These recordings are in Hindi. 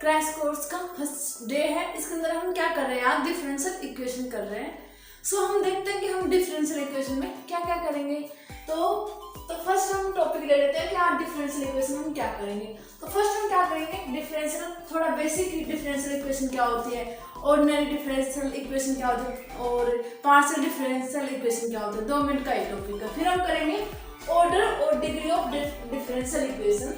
क्रैश कोर्स का फर्स्ट डे है। इसके अंदर हम क्या कर रहे हैं आज, डिफरेंशियल इक्वेशन कर रहे हैं। सो हम देखते हैं कि हम डिफरेंशियल इक्वेशन में क्या क्या करेंगे। तो फर्स्ट हम टॉपिक ले लेते हैं कि आज डिफरेंशियल इक्वेशन हम क्या करेंगे। तो फर्स्ट हम क्या करेंगे, डिफरेंशियल, थोड़ा बेसिक डिफरेंशियल इक्वेशन क्या होती है, ऑर्डिनरी डिफरेंशियल इक्वेशन क्या होती है और पार्शियल डिफरेंशियल इक्वेशन क्या होता है। 2 मिनट का ये टॉपिक है। फिर हम करेंगे ऑर्डर और डिग्री ऑफ डिफरेंशियल इक्वेशन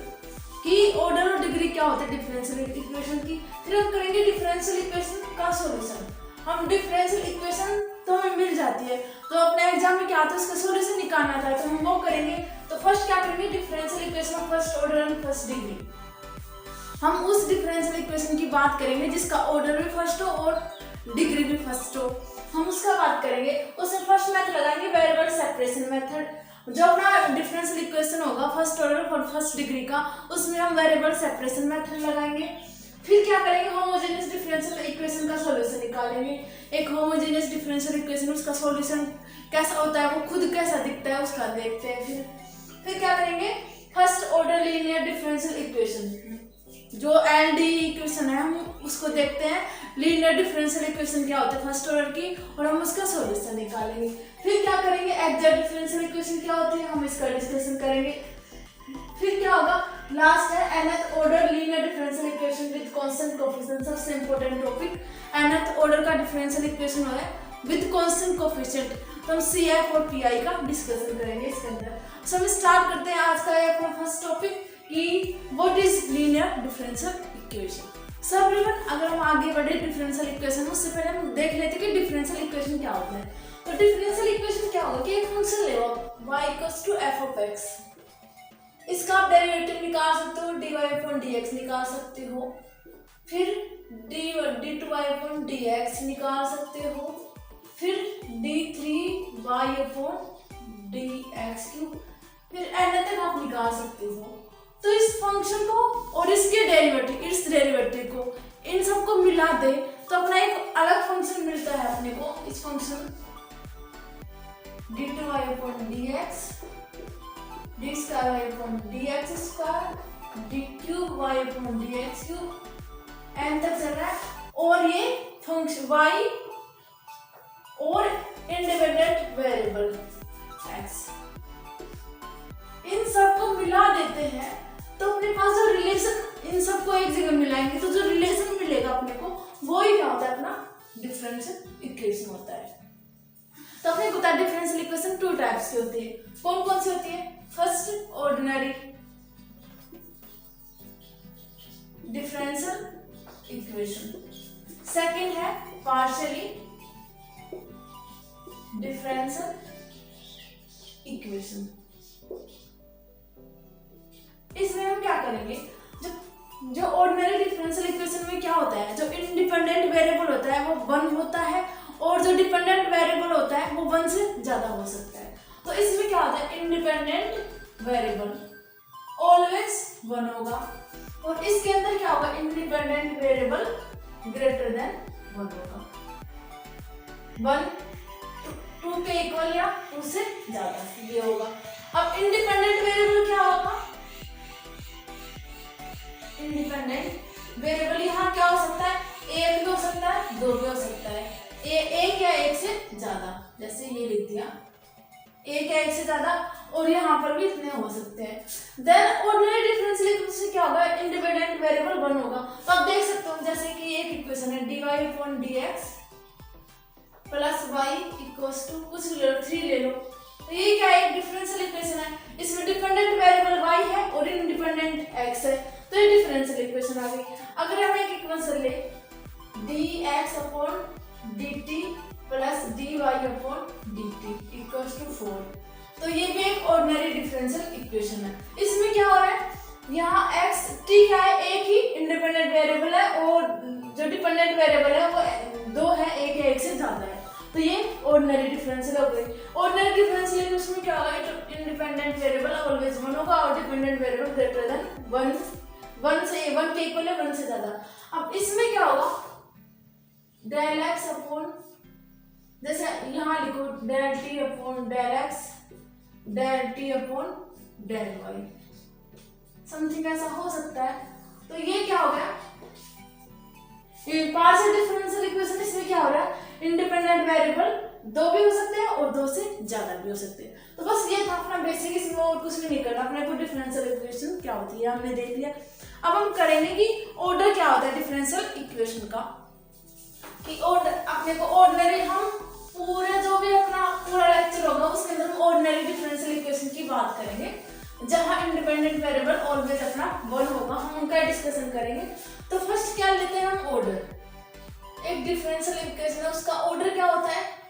की, ऑर्डर और डिग्री क्या होता है डिफरेंशियल इक्वेशन की। फिर हम करेंगे डिफरेंशियल इक्वेशन का सॉल्यूशन। हम डिफरेंशियल इक्वेशन तो हमें मिल जाती है, तो अपने एग्जाम में क्या आता है उसका सॉल्यूशन निकालना था, तो हम वो करेंगे। तो फर्स्ट क्या करेंगे, differential equation of first order and first degree. हम उस डिफरेंशियल इक्वेशन की बात करेंगे जिसका ऑर्डर भी फर्स्ट हो और डिग्री भी फर्स्ट हो, हम उसका बात करेंगे। उसमें फर्स्ट मेथड लगाएंगे वेरिएबल सेपरेशन मेथड। जो अपना डिफरेंशियल इक्वेशन होगा फर्स्ट ऑर्डर और फर्स्ट डिग्री का, उसमें हम वेरिएबल सेपरेशन मेथड लगाएंगे। फिर क्या करेंगे, होमोजेनियस डिफरेंशियल इक्वेशन का सॉल्यूशन निकालेंगे। एक होमोजेनियस डिफरेंशियल इक्वेशन, उसका सॉल्यूशन कैसा होता है, वो खुद कैसा दिखता है उसका देखते हैं। फिर क्या करेंगे, first order linear differential equation, जो एलडी इक्वेशन है, हम उसको देखते हैं। लीनियर डिफरेंशियल इक्वेशन क्या होता है फर्स्ट ऑर्डर की, और हम उसका सॉल्यूशन निकालेंगे। फिर क्या करेंगे, एग्जैक्ट डिफरेंशियल इक्वेशन क्या होती है, हम इसका डिस्कशन करेंगे। फिर क्या होगा, लास्ट है nth order linear differential equation with constant coefficient. सबसे इंपॉर्टेंट टॉपिक nth ऑर्डर का डिफरेंशियल इक्वेशन है विद कांस्टेंट कोएफिशिएंट। तो हम CF और PI का डिस्कशन करेंगे इसके अंदर। सो हम स्टार्ट करते हैं आज का अपना फर्स्ट टॉपिक कि what is linear differential equation. सब एवरीवन, अगर हम आगे बढ़े डिफरेंशियल इक्वेशन, उससे पहले हम देख लेते हैं कि डिफरेंशियल इक्वेशन क्या होता है। तो डिफरेंशियल इक्वेशन क्या होगा कि एक फंक्शन ले y = f of x, इसका आप डेरिवेटिव निकाल सकते हो, dy/dx निकाल सकते हो, फिर d2y/dx निकाल सकते हो, फिर d3y/dx3, फिर n तक आप निकाल सकते हो। तो इस फंक्शन को और इसके डेरिवेटिव, इस डेरिवेटिव को, इन सबको मिला दे तो अपना एक अलग फंक्शन मिलता है अपने को। इस function d2y/dx, d2y/dx2, d3y/dx3, n तक चल रहा है। और ये फंक्शन y और इंडिपेंडेंट वेरिएबल x, इन सबको मिला देते हैं तो अपने पास जो रिलेशन, इन सबको एक जगह मिलाएंगे तो जो रिलेशन मिलेगा अपने को, वो ही क्या होता है, अपना डिफरेंशियल इक्वेशन होता है। तो अपने को पता है डिफरेंशियल इक्वेशन 2 टाइप्स की होती है। कौन कौन सी होती है, first ordinary differential equation, second है पार्शियली डिफरेंशियल इक्वेशन। इसमें हम क्या करेंगे, जो ऑर्डिनरी डिफरेंशियल इक्वेशन में क्या होता है, जो इंडिपेंडेंट वेरिएबल होता है वो 1 होता है, और जो डिपेंडेंट वेरिएबल होता है वो 1 से ज्यादा हो सकता है। तो इसमें क्या होता है, इंडिपेंडेंट वेरिएबल ऑलवेज 1 होगा, और इसके अंदर क्या होगा, इंडिपेंडेंट वेरिएबल ग्रेटर देन 1 होगा। 1 2 के इक्वल या 2 से ज्यादा, ये होगा। अब इंडिपेंडेंट वेरिएबल क्या होगा, इंडिपेंडेंट वेरिएबल यहाँ क्या हो सकता है, 1 भी हो सकता है, 2 भी हो सकता है, 1 या 1 से ज्यादा। जैसे ये लिख दिया 1 या 1 से ज्यादा, और यहाँ पर भी इतने हो सकते हैं। देन ऑर्डिनरी डिफरेंशियल इक्वेशन से क्या होगा, इंडिपेंडेंट वेरिएबल 1 होगा। तो आप देख सकते हो जैसे कि एक इक्वेशन है dy/dx प्लस y = कुछ ले लो, 3 ले लो। तो ये क्या है, एक डिफरेंशियल इक्वेशन है। इसमें डिपेंडेंट वेरिएबल y है और इंडिपेंडेंट x है, तो ये डिफरेंशियल इक्वेशन आ गई। अगर हम एक इक्वेशन ले dx/dt प्लस dy/dt = 4, तो ये भी एक ऑर्डिनरी डिफरेंशियल इक्वेशन है। इसमें क्या हो रहा है, यहाँ x t क्या है, एक ही इंडिपेंडेंट वेरिएबल है, और जो डिपेंडेंट वेरिएबल है वो 2 है, 1 या 1 से ज्यादा है, तो ये ऑर्डिनरी डिफरेंशियल हो गई। ऑर्डिनरी डिफरेंशियल इक्वेशन में क्या होगा, इंडिपेंडेंट वेरिएबल ऑलवेज 1 होगा और डिपेंडेंट वेरिएबल ग्रेटर देन 1 से 1 के इक्वल है, 1 से ज्यादा। अब इसमें क्या होगा, del x/, जैसे यहाँ लिखो del t upon del x del t upon del y, something ऐसा हो सकता है। तो ये क्या हो गया, ये पार्शियल डिफरेंशियल इक्वेशन। इसमें क्या हो रहा है, इंडिपेंडेंट वेरिएबल दो भी हो सकते हैं और दो से ज्यादा भी हो सकते हैं। तो बस ये था अपना बेसिक, इसमें और कुछ भी नहीं करना अपने को। डिफरेंशियल इक्वेशन क्या होती है हमने देख लिया। अब हम करेंगे कि ऑर्डर क्या होता है डिफरेंशियल इक्वेशन का, कि ऑर्डर अपने को ऑर्डिनरी, हम पूरे जो भी अपना पूरा लेक्चर होगा उसके अंदर हम ऑर्डिनरी डिफरेंशियल इक्वेशन की बात करेंगे, जहां इंडिपेंडेंट वेरिएबल ऑलवेज अपना वन होगा, हम उनका डिस्कशन करेंगे। तो फर्स्ट क्या लेते हैं हम, ऑर्डर। एक डिफरेंशियल इक्वेशन है, उसका ऑर्डर क्या होता है,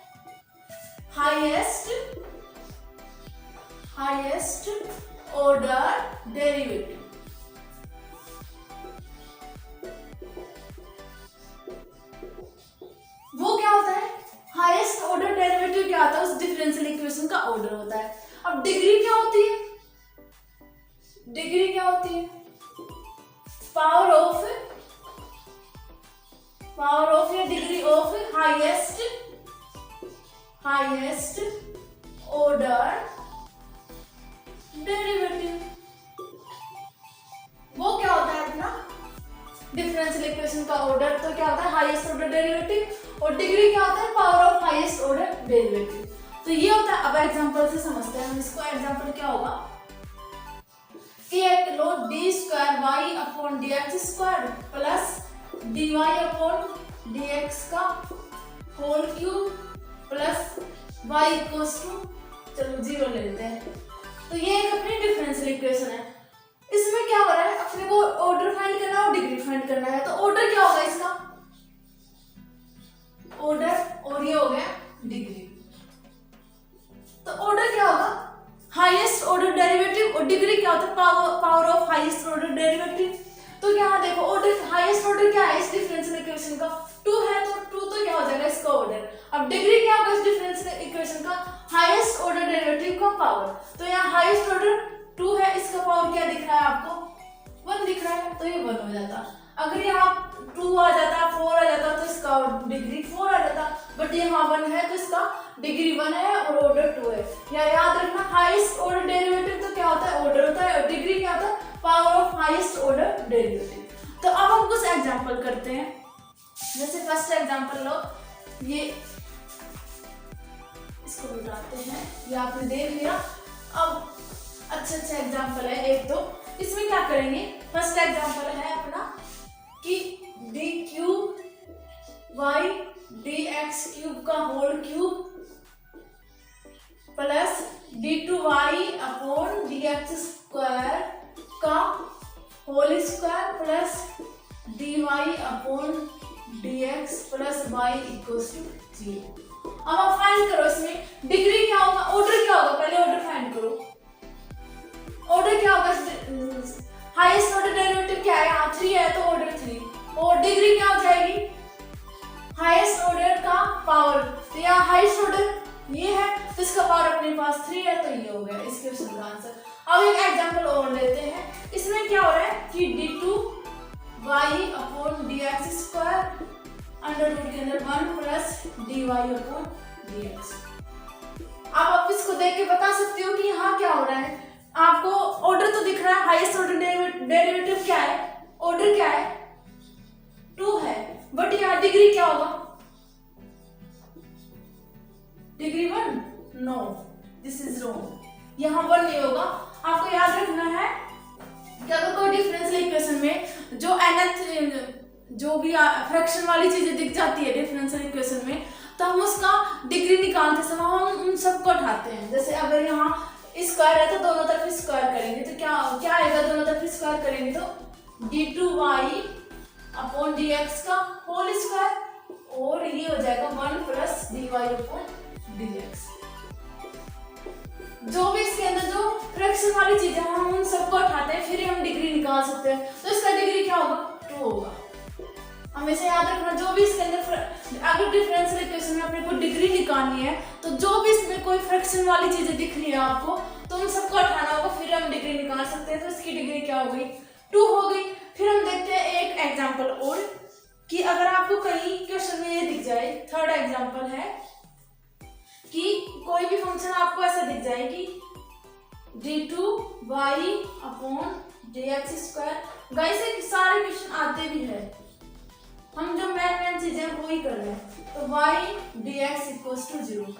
हाईएस्ट ऑर्डर डेरिवेटिव। वो क्या होता है, हाईएस्ट ऑर्डर डेरिवेटिव क्या होता है, उस डिफरेंशियल इक्वेशन का ऑर्डर होता है। अब डिग्री क्या होती है, डिग्री क्या होती है, पावर ऑफ या degree of highest order derivative. वो क्या होता है अपना डिफरेंशियल इक्वेशन का ऑर्डर। तो क्या होता है, हाईएस्ट ऑर्डर डेरिवेटिव, और डिग्री क्या होता है, power of highest order derivative. तो ये होता है। अब एग्जांपल से समझते हैं हम इसको। एग्जांपल क्या होगा कि एक लो d square y upon d x square plus d y upon d x का whole cube plus y equals to, चलो 0 ले लेते हैं। तो ये एक अपनी डिफरेंशियल इक्वेशन है। इसमें क्या हो रहा है, अपने को ऑर्डर फाइंड करना है और डिग्री फाइंड करना है। तो ऑर्डर क्या होगा इसका, ऑर्डर, और ये हो गया डिग्री। तो ऑर्डर क्या होगा, हाईएस्ट ऑर्डर डेरिवेटिव, और डिग्री क्या होता है, power of highest order derivative. तो यहाँ देखो ऑर्डर, हाईएस्ट ऑर्डर क्या है इस डिफरेंशियल इक्वेशन का, 2 है, तो 2 तो क्या हो जाएगा इसका ऑर्डर। अब डिग्री क्या होगा इस डिफरेंशियल इक्वेशन का, हाईएस्ट ऑर्डर डेरिवेटिव का पावर। तो यहाँ हाईएस्ट ऑर्डर 2 है, इसका पावर क्या दिख रहा है आपको, 1 दिख रहा है, तो ये 1 हो जाता। अगर यहाँ 2 आ जाता, 4 आ जाता, तो इसका डिग्री 4 आ जाता, बट यहाँ 1 है तो इसका डिग्री 1 है और ऑर्डर 2 है। या याद रखना, हाईएस्ट ऑर्डर डेरिवेटिव तो क्या होता है, ऑर्डर होता है, और डिग्री क्या होता है, power of highest order derivative. तो अब हम कुछ एग्जांपल करते हैं। जैसे फर्स्ट एग्जांपल लो, ये इसको मिटाते हैं, ये आपने देख लिया। अब अच्छे एग्जांपल है एक दो, इसमें क्या करेंगे, फर्स्ट एग्जांपल है अपना कि d cube y d x cube का whole cube plus d two y upon d x square का whole square plus d y upon d x plus y equals to 0। अब आप फाइंड करो इसमें डिग्री क्या होगा, ऑर्डर क्या होगा, पहले ऑर्डर फाइंड करो। ऑर्डर क्या होगा, हाईएस्ट ऑर्डर डेरिवेटिव क्या है, यहाँ 3 है तो ऑर्डर 3, और डिग्री क्या हो जाएगी, हाईएस्ट ऑर्डर का पावर। तो यहाँ हाईएस्ट ऑर्डर ये है तो इसका पावर अपने पास 3 है, तो ये हो गया इस क्वेश्चन का आंसर। अब एक एग्जांपल और लेते हैं। इसमें क्या हो रहा है कि d2 y upon dx square under root के अंदर 1 प्लस dy अपॉन dx। अब आप इसको देख के बता सकते हो कि यहाँ क्या हो रहा है। आपको ऑर्डर तो दिख रहा है, हाईएस्ट ऑर्डर डेरिवेटिव क्या है, ऑर्डर क्या है, 2 है, बट यहाँ डिग्री क्या होगा, degree 1, no, this is wrong, यहाँ 1 नहीं होगा। आपको याद रखना है कि अगर कोई डिफरेंशियल इक्वेशन में जो nth जो भी फ्रैक्शन वाली चीजें दिख जाती है डिफरेंशियल इक्वेशन में, तो हम उसका डिग्री निकालते समय हम उन सबको उठाते हैं। जैसे अगर यहाँ स्क्वायर है तो दोनों तरफ स्क्वायर करेंगे तो क्या आएगा, दोनों तरफ स्क्वायर करेंगे तो d2y अपॉन dx का होल स्क्वायर, और ये हो जाएगा 1 प्लस dy अपॉन dx। जो भी इसके अंदर जो फ्रैक्शन वाली चीजें हम उन सबको उठाते हैं, फिर हम डिग्री निकाल सकते हैं। तो इसका डिग्री क्या होगा, 2 होगा। हमेशा याद रखना, जो भी इसके अंदर अगर डिफरेंशियल इक्वेशन में अपने को डिग्री निकालनी है तो जो भी इसमें कोई फ्रैक्शन वाली चीजें दिख रही है आपको, तो उन सबको हटाना होगा, फिर हम डिग्री निकाल सकते हैं। तो इसकी डिग्री क्या हो गई, 2 हो गई। फिर हम देखते हैं एक एग्जाम्पल और, कि अगर आपको कहीं क्वेश्चन में ये दिख जाए, थर्ड एग्जाम्पल है कि कोई भी फंक्शन आपको ऐसा दिख जाए कि d2y upon dx square. Guys ये सारे क्वेश्चन आते भी है, हम जो मेन चीजें वो ही कर रहे हैं। तो y dx इक्वल्स टू 0।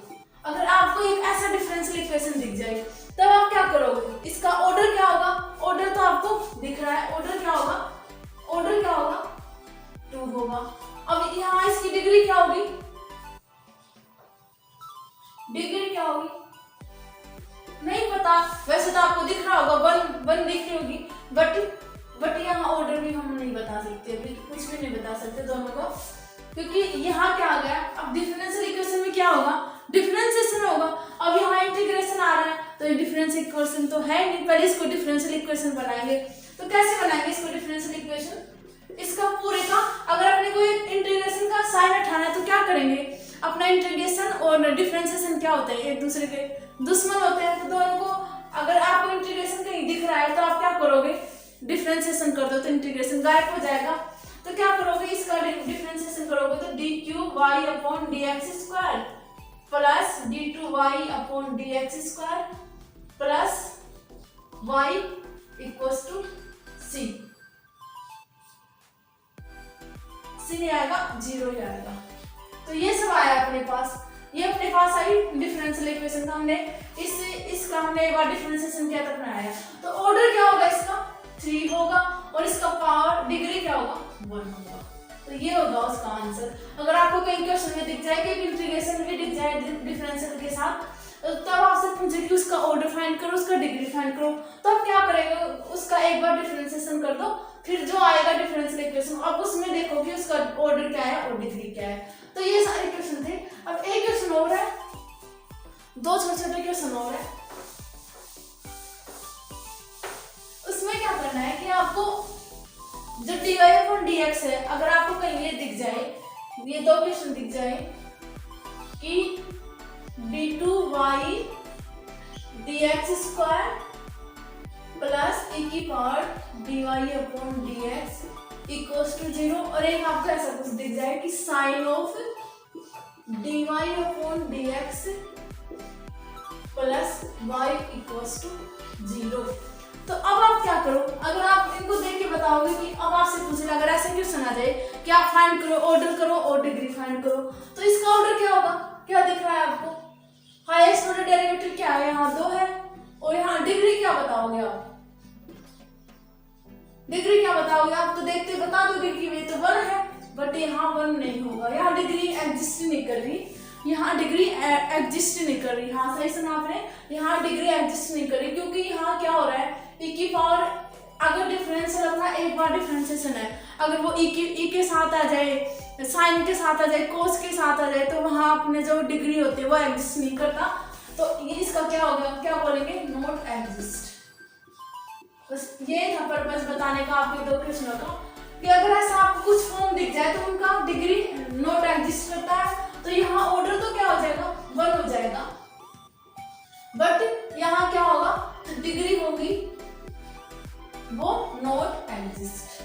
अगर आपको एक ऐसा डिफरेंशियल इक्वेशन दिख जाए तब आप क्या करोगे, इसका ऑर्डर क्या होगा, ऑर्डर तो आपको दिख रहा है, ऑर्डर क्या होगा, ऑर्डर क्या होगा 2 होगा। अब यहाँ इसकी डिग्री क्या होगी, डिग्री क्या होगी नहीं पता, वैसे तो आपको दिख रहा होगा 1 दिख रही होगी, बट यहाँ ऑर्डर भी हम नहीं बता सकते, कुछ भी नहीं बता सकते दोनों को, क्योंकि यहाँ क्या आ गया। अब डिफरेंशियल इक्वेशन में क्या होगा, डिफरेंशिएशन होगा। अब यहाँ इंटीग्रेशन आ रहा है तो डिफरेंशियल इक्वेशन तो है नहीं, पहले इसको डिफरेंशियल इक्वेशन बनाएंगे। तो कैसे बनाएंगे इसको डिफरेंशियल इक्वेशन, इसका पूरे का अगर अपने को इंटीग्रेशन का साइन हटाना है तो क्या करेंगे, अपना इंटीग्रेशन और डिफरेंशिएशन क्या होता है, एक दूसरे के दुश्मन होते हैं। तो दोनों को अगर आपको इंटीग्रेशन कहीं दिख रहा है तो आप क्या करोगे, डिफरेंशिएशन कर दो तो इंटीग्रेशन गायब हो जाएगा। तो क्या करोगे, इसका डिफरेंशिएशन करोगे तो d3y upon dx square plus d2y upon dx square plus y equals to c नहीं आएगा, 0 ही आएगा। तो ये सब आया अपने पास, ये अपने पास आई डिफरेंशियल इक्वेशन का, हमने इसका हमने एक बार डिफरेंशिएशन किया तब बनाया। तो ऑर्डर क्या होगा, इसका 3 होगा और इसका पावर डिग्री क्या होगा 1 होगा। तो ये होगा उसका आंसर। अगर आपको कहीं क्वेश्चन में दिख जाए कि इंटीग्रेशन भी दिख जाए डिफरेंशियल के साथ, तब आपसे पूछे कि उसका ऑर्डर फाइंड करो, उसका डिग्री फाइंड करो, तो आप क्या करेंगे, उसका एक बार डिफरेंशिएशन कर दो, फिर जो आएगा डिफरेंशियल इक्वेशन अब उसमें देखो कि उसका ऑर्डर क्या है और डिग्री क्या है। तो ये सारे क्वेश्चन थे। अब एक क्वेश्चन और है, 2 छोटे क्वेश्चन और है। उसमें क्या करना है कि आपको जो dy अपॉन dx है, अगर आपको कहीं ये दिख जाए, ये 2 क्वेश्चन दिख जाए कि d2y dx square plus e की power dy upon dx equals to 0, और एक आपको ऐसा कुछ दिख जाए कि sine of dy upon dx plus y equals to 0। तो अब आप क्या करो, अगर आप इनको देख के बताओगे कि अब आपसे पूछ रहा, अगर ऐसे क्वेश्चन आ जाए कि आप फाइंड करो, ऑर्डर करो और डिग्री फाइंड करो, तो इसका ऑर्डर क्या होगा, क्या दिख रहा है आपको, हाईएस्ट ऑर्डर डेरिवेटिव क्या है, यहाँ 2 है, और यहाँ डिग्री क्या बताओगे आप, डिग्री क्या बताओगे आप, तो देखते बता दो डिग्री में तो 1 है, बट यहाँ 1 नहीं होगा, यहाँ डिग्री एग्जिस्ट नहीं कर रही, यहाँ डिग्री एग्जिस्ट नहीं कर रही, हाँ सही सुना आपने, यहाँ डिग्री एग्जिस्ट नहीं कर रही, क्योंकि यहाँ क्या हो रहा है, e की पावर अगर डिफरेंशियल अपना एक बार डिफरेंशिएशन है, अगर वो e के साथ आ जाए, साइन के साथ आ जाए, कोस के साथ आ जाए, तो वहाँ अपने जो डिग्री होती है वो एग्जिस्ट नहीं करता। तो ये इसका क्या होगा, क्या बोलेंगे, नॉट एग्जिस्ट। बस ये था पर्पस बताने का आपके 2 क्वेश्चनों का, कि अगर ऐसा आपको कुछ फॉर्म दिख जाए तो उनका डिग्री नॉट एग्जिस्ट करता है, तो यहाँ ऑर्डर तो क्या हो जाएगा 1 हो जाएगा, बट यहाँ क्या होगा, तो डिग्री होगी वो नॉट एग्जिस्ट।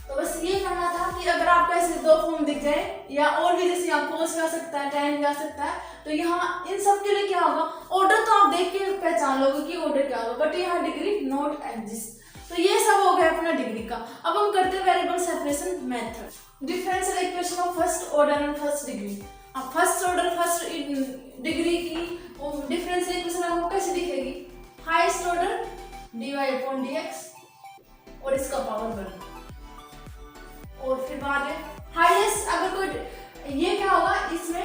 तो बस ये करना था कि अगर आपको ऐसे 2 फॉर्म दिख जाए, या और भी जैसे यहाँ कोस भी आ सकता है, tan भी आ सकता है, तो यहाँ इन सब के लिए क्या होगा, ऑर्डर तो आप देख के पहचान लोगे कि ऑर्डर क्या होगा, बट यहाँ डिग्री नॉट एग्जिस्ट। तो ये सब हो गया अपना डिग्री का। अब हम करते हैं variable separation method, differential equation of first order and first degree. अब फर्स्ट ऑर्डर फर्स्ट डिग्री की डिफरेंशियल इक्वेशन आपको कैसे दिखेगी, highest order dy upon dx और इसका पावर 1, और फिर बाद में हाईएस्ट, अगर कोई ये क्या होगा, इसमें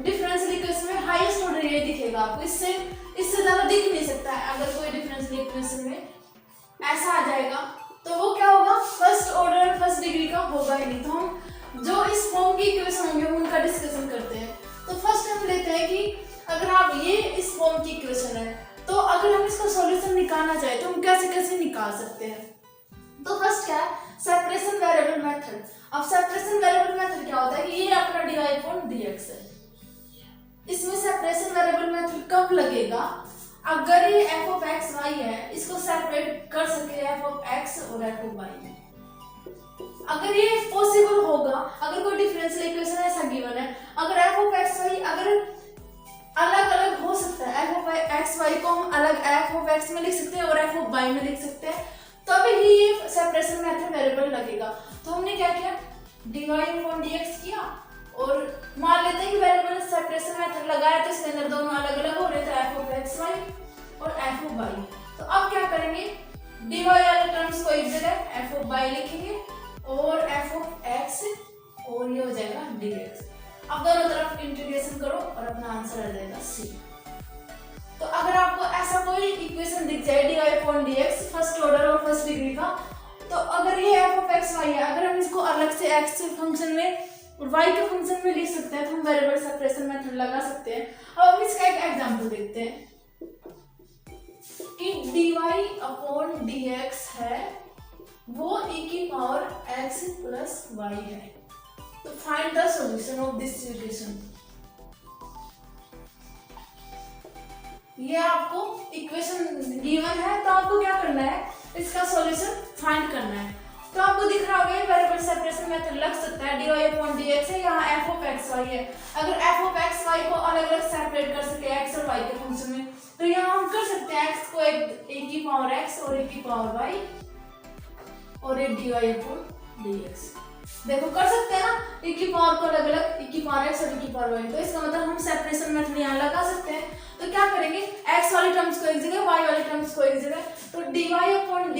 डिफरेंशियल इक्वेशन में हाईएस्ट ऑर्डर ये दिखेगा आपको, इससे ज्यादा दिख नहीं सकता है। अगर कोई डिफरेंशियल इक्वेशन में ऐसा आ जाएगा तो वो क्या होगा, फर्स्ट ऑर्डर फर्स्ट डिग्री का होगा ही नहीं। तो हम जो इस फॉर्म की इक्वेशन होंगे उनका डिस्कशन करते हैं। तो फर्स्ट हम लेते हैं कि अगर आप ये इस फॉर्म की इक्वेशन है, तो अगर हम इसका सॉल्यूशन निकालना चाहे तो हम कैसे कैसे निकाल सकते हैं। तो फर्स्ट क्या है, सेपरेशन वेरिएबल मेथड। अब सेपरेशन वेरिएबल मेथड क्या होता है कि ये अपना dy अपॉन dx है, इसमें सेपरेशन वेरिएबल मेथड कब लगेगा, अगर ये f ऑफ x y है, इसको सेपरेट कर सके f ऑफ x और f ऑफ y। अगर ये पॉसिबल होगा, अगर कोई डिफरेंशियल इक्वेशन ऐसा गिवन है dy/dx किया और मान लेते हैं कि वेरिएबल सेपरेशन मेथड लगाया तो इसके अंदर दोनों अलग अलग हो रहे थे f(x, y) और f(y). तो अब क्या करेंगे, dy वाले टर्म्स को एक जगह f(y) लिखेंगे और f(x) और ये हो जाएगा dx। अब दोनों तरफ इंटीग्रेशन करो और अपना आंसर आ जाएगा c। तो अगर आपको ऐसा कोई इक्वेशन दिख जाए dy/dx फर्स्ट ऑर्डर और फर्स्ट डिग्री का, तो अगर ये f(x, y) है, अगर हम इसको अलग से x फंक्शन में और y के फंक्शन में लिख सकते हैं तो हम वेरिएबल सेपरेशन मेथड लगा सकते हैं। अब हम इसका एक एग्जांपल देखते हैं कि dy/dx है वो e⁻x + y है। तो find the solution of this equation. ये आपको इक्वेशन गिवन है तो आपको क्या करना है, इसका सॉल्यूशन फाइंड करना है। तो आपको दिख रहा होगा वेरिएबल सेपरेशन मेथड लग सकता है, dy/dx है, यहाँ f(x, y) है। अगर f(x, y) को अलग अलग सेपरेट कर सके x और y के फंक्शन में, तो यहाँ हम कर सकते हैं x को e⁻x और e⁻y और एक dy/dx। देखो कर सकते हैं ना, e⁻ को अलग अलग e⁻x और e⁻y। तो इसका मतलब हम सेपरेशन मेथड यहाँ लगा सकते हैं। तो क्या करेंगे, x वाली टर्म्स को एक जगह, y वाली टर्म्स को एक जगह, तो dy/d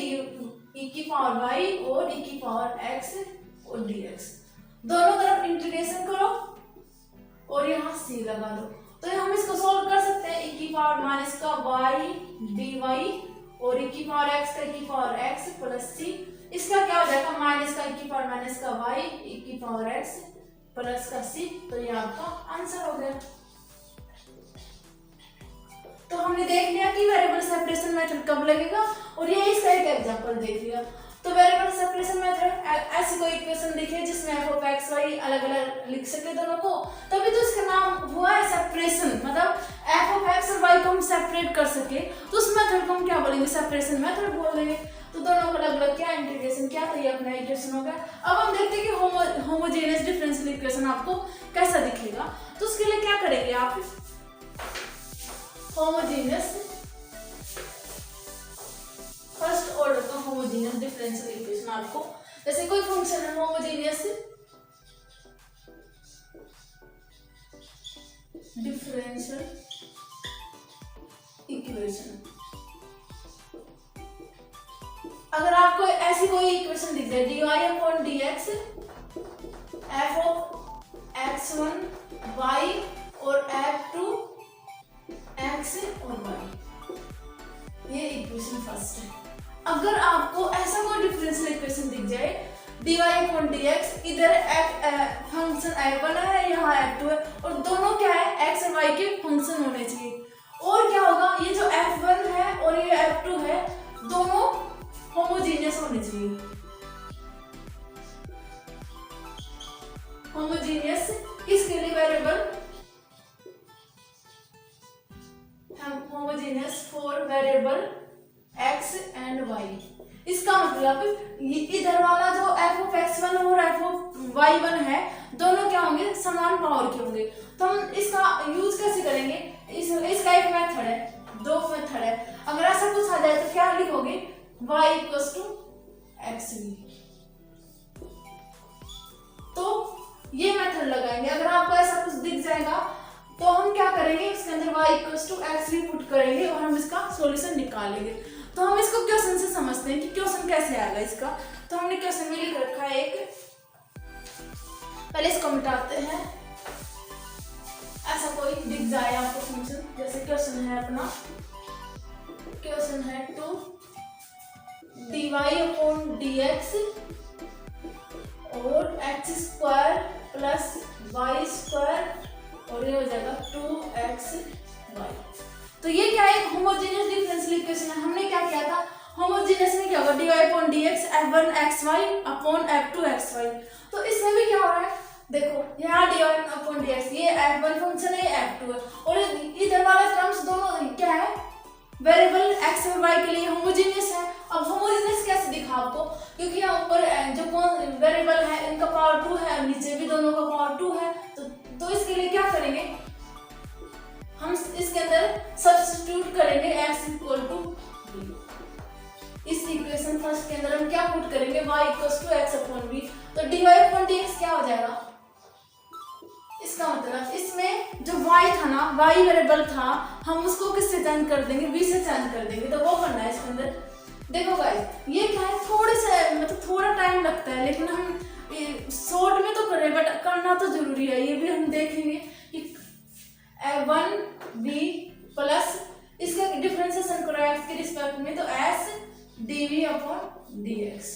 e⁻y और e⁻x और dx दोनों तरफ इंटीग्रेशन करो और यहाँ c लगा दो। तो हम इसको सोल्व कर सकते हैं, e⁻−y dy और e⁻x का e⁻x प्लस c। इसका क्या हो जाएगा, माइनस का e⁻−y e⁻x प्लस का c। तो ये आपका आंसर हो गया। तो हमने देख लिया कि वेरिएबल सेपरेशन मेथड कब लगेगा और ये इसका एक एग्जांपल देख लिया। तो वेरिएबल सेपरेशन मेथड ऐसी कोई इक्वेशन दिखे जिसमें f(x, y) अलग अलग लिख सके दोनों को, तभी तो इसका नाम हुआ है सेपरेशन। मतलब f(x) और y को हम सेपरेट कर सके तो उस मेथड को हम क्या बोलेंगे, सेपरेशन मेथड बोल देंगे। तो दोनों को अलग अलग क्या इंटीग्रेशन किया तो ये अपना इक्वेशन हो गया। अब हम देखते हैं कि होमोजेनियस डिफरेंशियल इक्वेशन आपको कैसा दिखेगा। तो उसके लिए क्या करेंगे आप, होमोजेनियस फर्स्ट ऑर्डर का होमोजेनियस डिफरेंशियल इक्वेशन आपको, जैसे कोई फंक्शन है होमोजेनियस डिफरेंशियल इक्वेशन, अगर आपको ऐसी कोई इक्वेशन दिख जाए dy/dx f(x1, y) और f(2x और y), ये इक्वेशन फर्स्ट है। अगर आपको ऐसा कोई डिफरेंशियल इक्वेशन दिख जाए dy/dx, इधर फंक्शन f1 है, यहाँ f2 है और दोनों क्या है, x और y के फंक्शन होने चाहिए। और क्या होगा, ये जो f1 है और ये f2 है दोनों होमोजेनियस होने चाहिए। होमोजेनियस किसके लिए, variable homogeneous for variable x and y। इसका मतलब इधर वाला जो f(x1) और f(y1) है दोनों क्या होंगे, समान पावर के होंगे। तो हम इसका यूज कैसे करेंगे, इसका एक मेथड है, दो मेथड है। अगर ऐसा कुछ आ जाए तो क्या लिखोगे, y = xv। तो ये मेथड लगाएंगे। अगर आपको ऐसा कुछ दिख जाएगा तो हम क्या करेंगे, इसके अंदर y = xv पुट करेंगे और हम इसका सॉल्यूशन निकालेंगे। तो हम इसको क्वेश्चन से समझते हैं कि क्वेश्चन कैसे आएगा इसका। तो हमने क्वेश्चन में लिख रखा है एक, पहले इसको मिटाते हैं। ऐसा कोई दिख जाए आपको फंक्शन, जैसे क्वेश्चन है अपना, क्वेश्चन है 2 dy/dx और x² + y² और ये हो जाएगा 2xy। तो ये क्या है, होमोजेनियस डिफरेंशियल इक्वेशन है। हमने क्या किया था, होमोजेनियस में क्या होगा, dy/dx f1xy / f2xy। तो इसमें भी क्या हो रहा है, देखो यहाँ dy/dx, ये f1 फंक्शन है, ये f2 है और इधर वाला टर्म्स दोनों क्या है, वेरिएबल x और y के लिए होमोजेनियस है। अब होमोजेनियस कैसे दिखा आपको, क्योंकि यहाँ ऊपर जो वेरिएबल है इनका पावर 2 है और नीचे भी दोनों का पावर 2 है। तो इसके लिए क्या करेंगे, हम इसके अंदर सब्स्टिट्यूट करेंगे x = b। इस इक्वेशन फर्स्ट के अंदर हम क्या पुट करेंगे, y = x/v। तो dy अपॉन dx क्या हो जाएगा, इसका मतलब इसमें जो y था ना, y वेरिएबल था, हम उसको किससे चेंज कर देंगे, v से चेंज कर देंगे। तो वो करना है इसके अंदर। देखो गाइस ये क्या है, थोड़े से मतलब थोड़ा टाइम लगता है, लेकिन हम शॉर्ट में तो कर रहे हैं बट करना तो जरूरी है। ये भी हम देखेंगे कि 1v प्लस इसका डिफरेंशिएशन करो x के रिस्पेक्ट में, तो s dv अपॉन dx,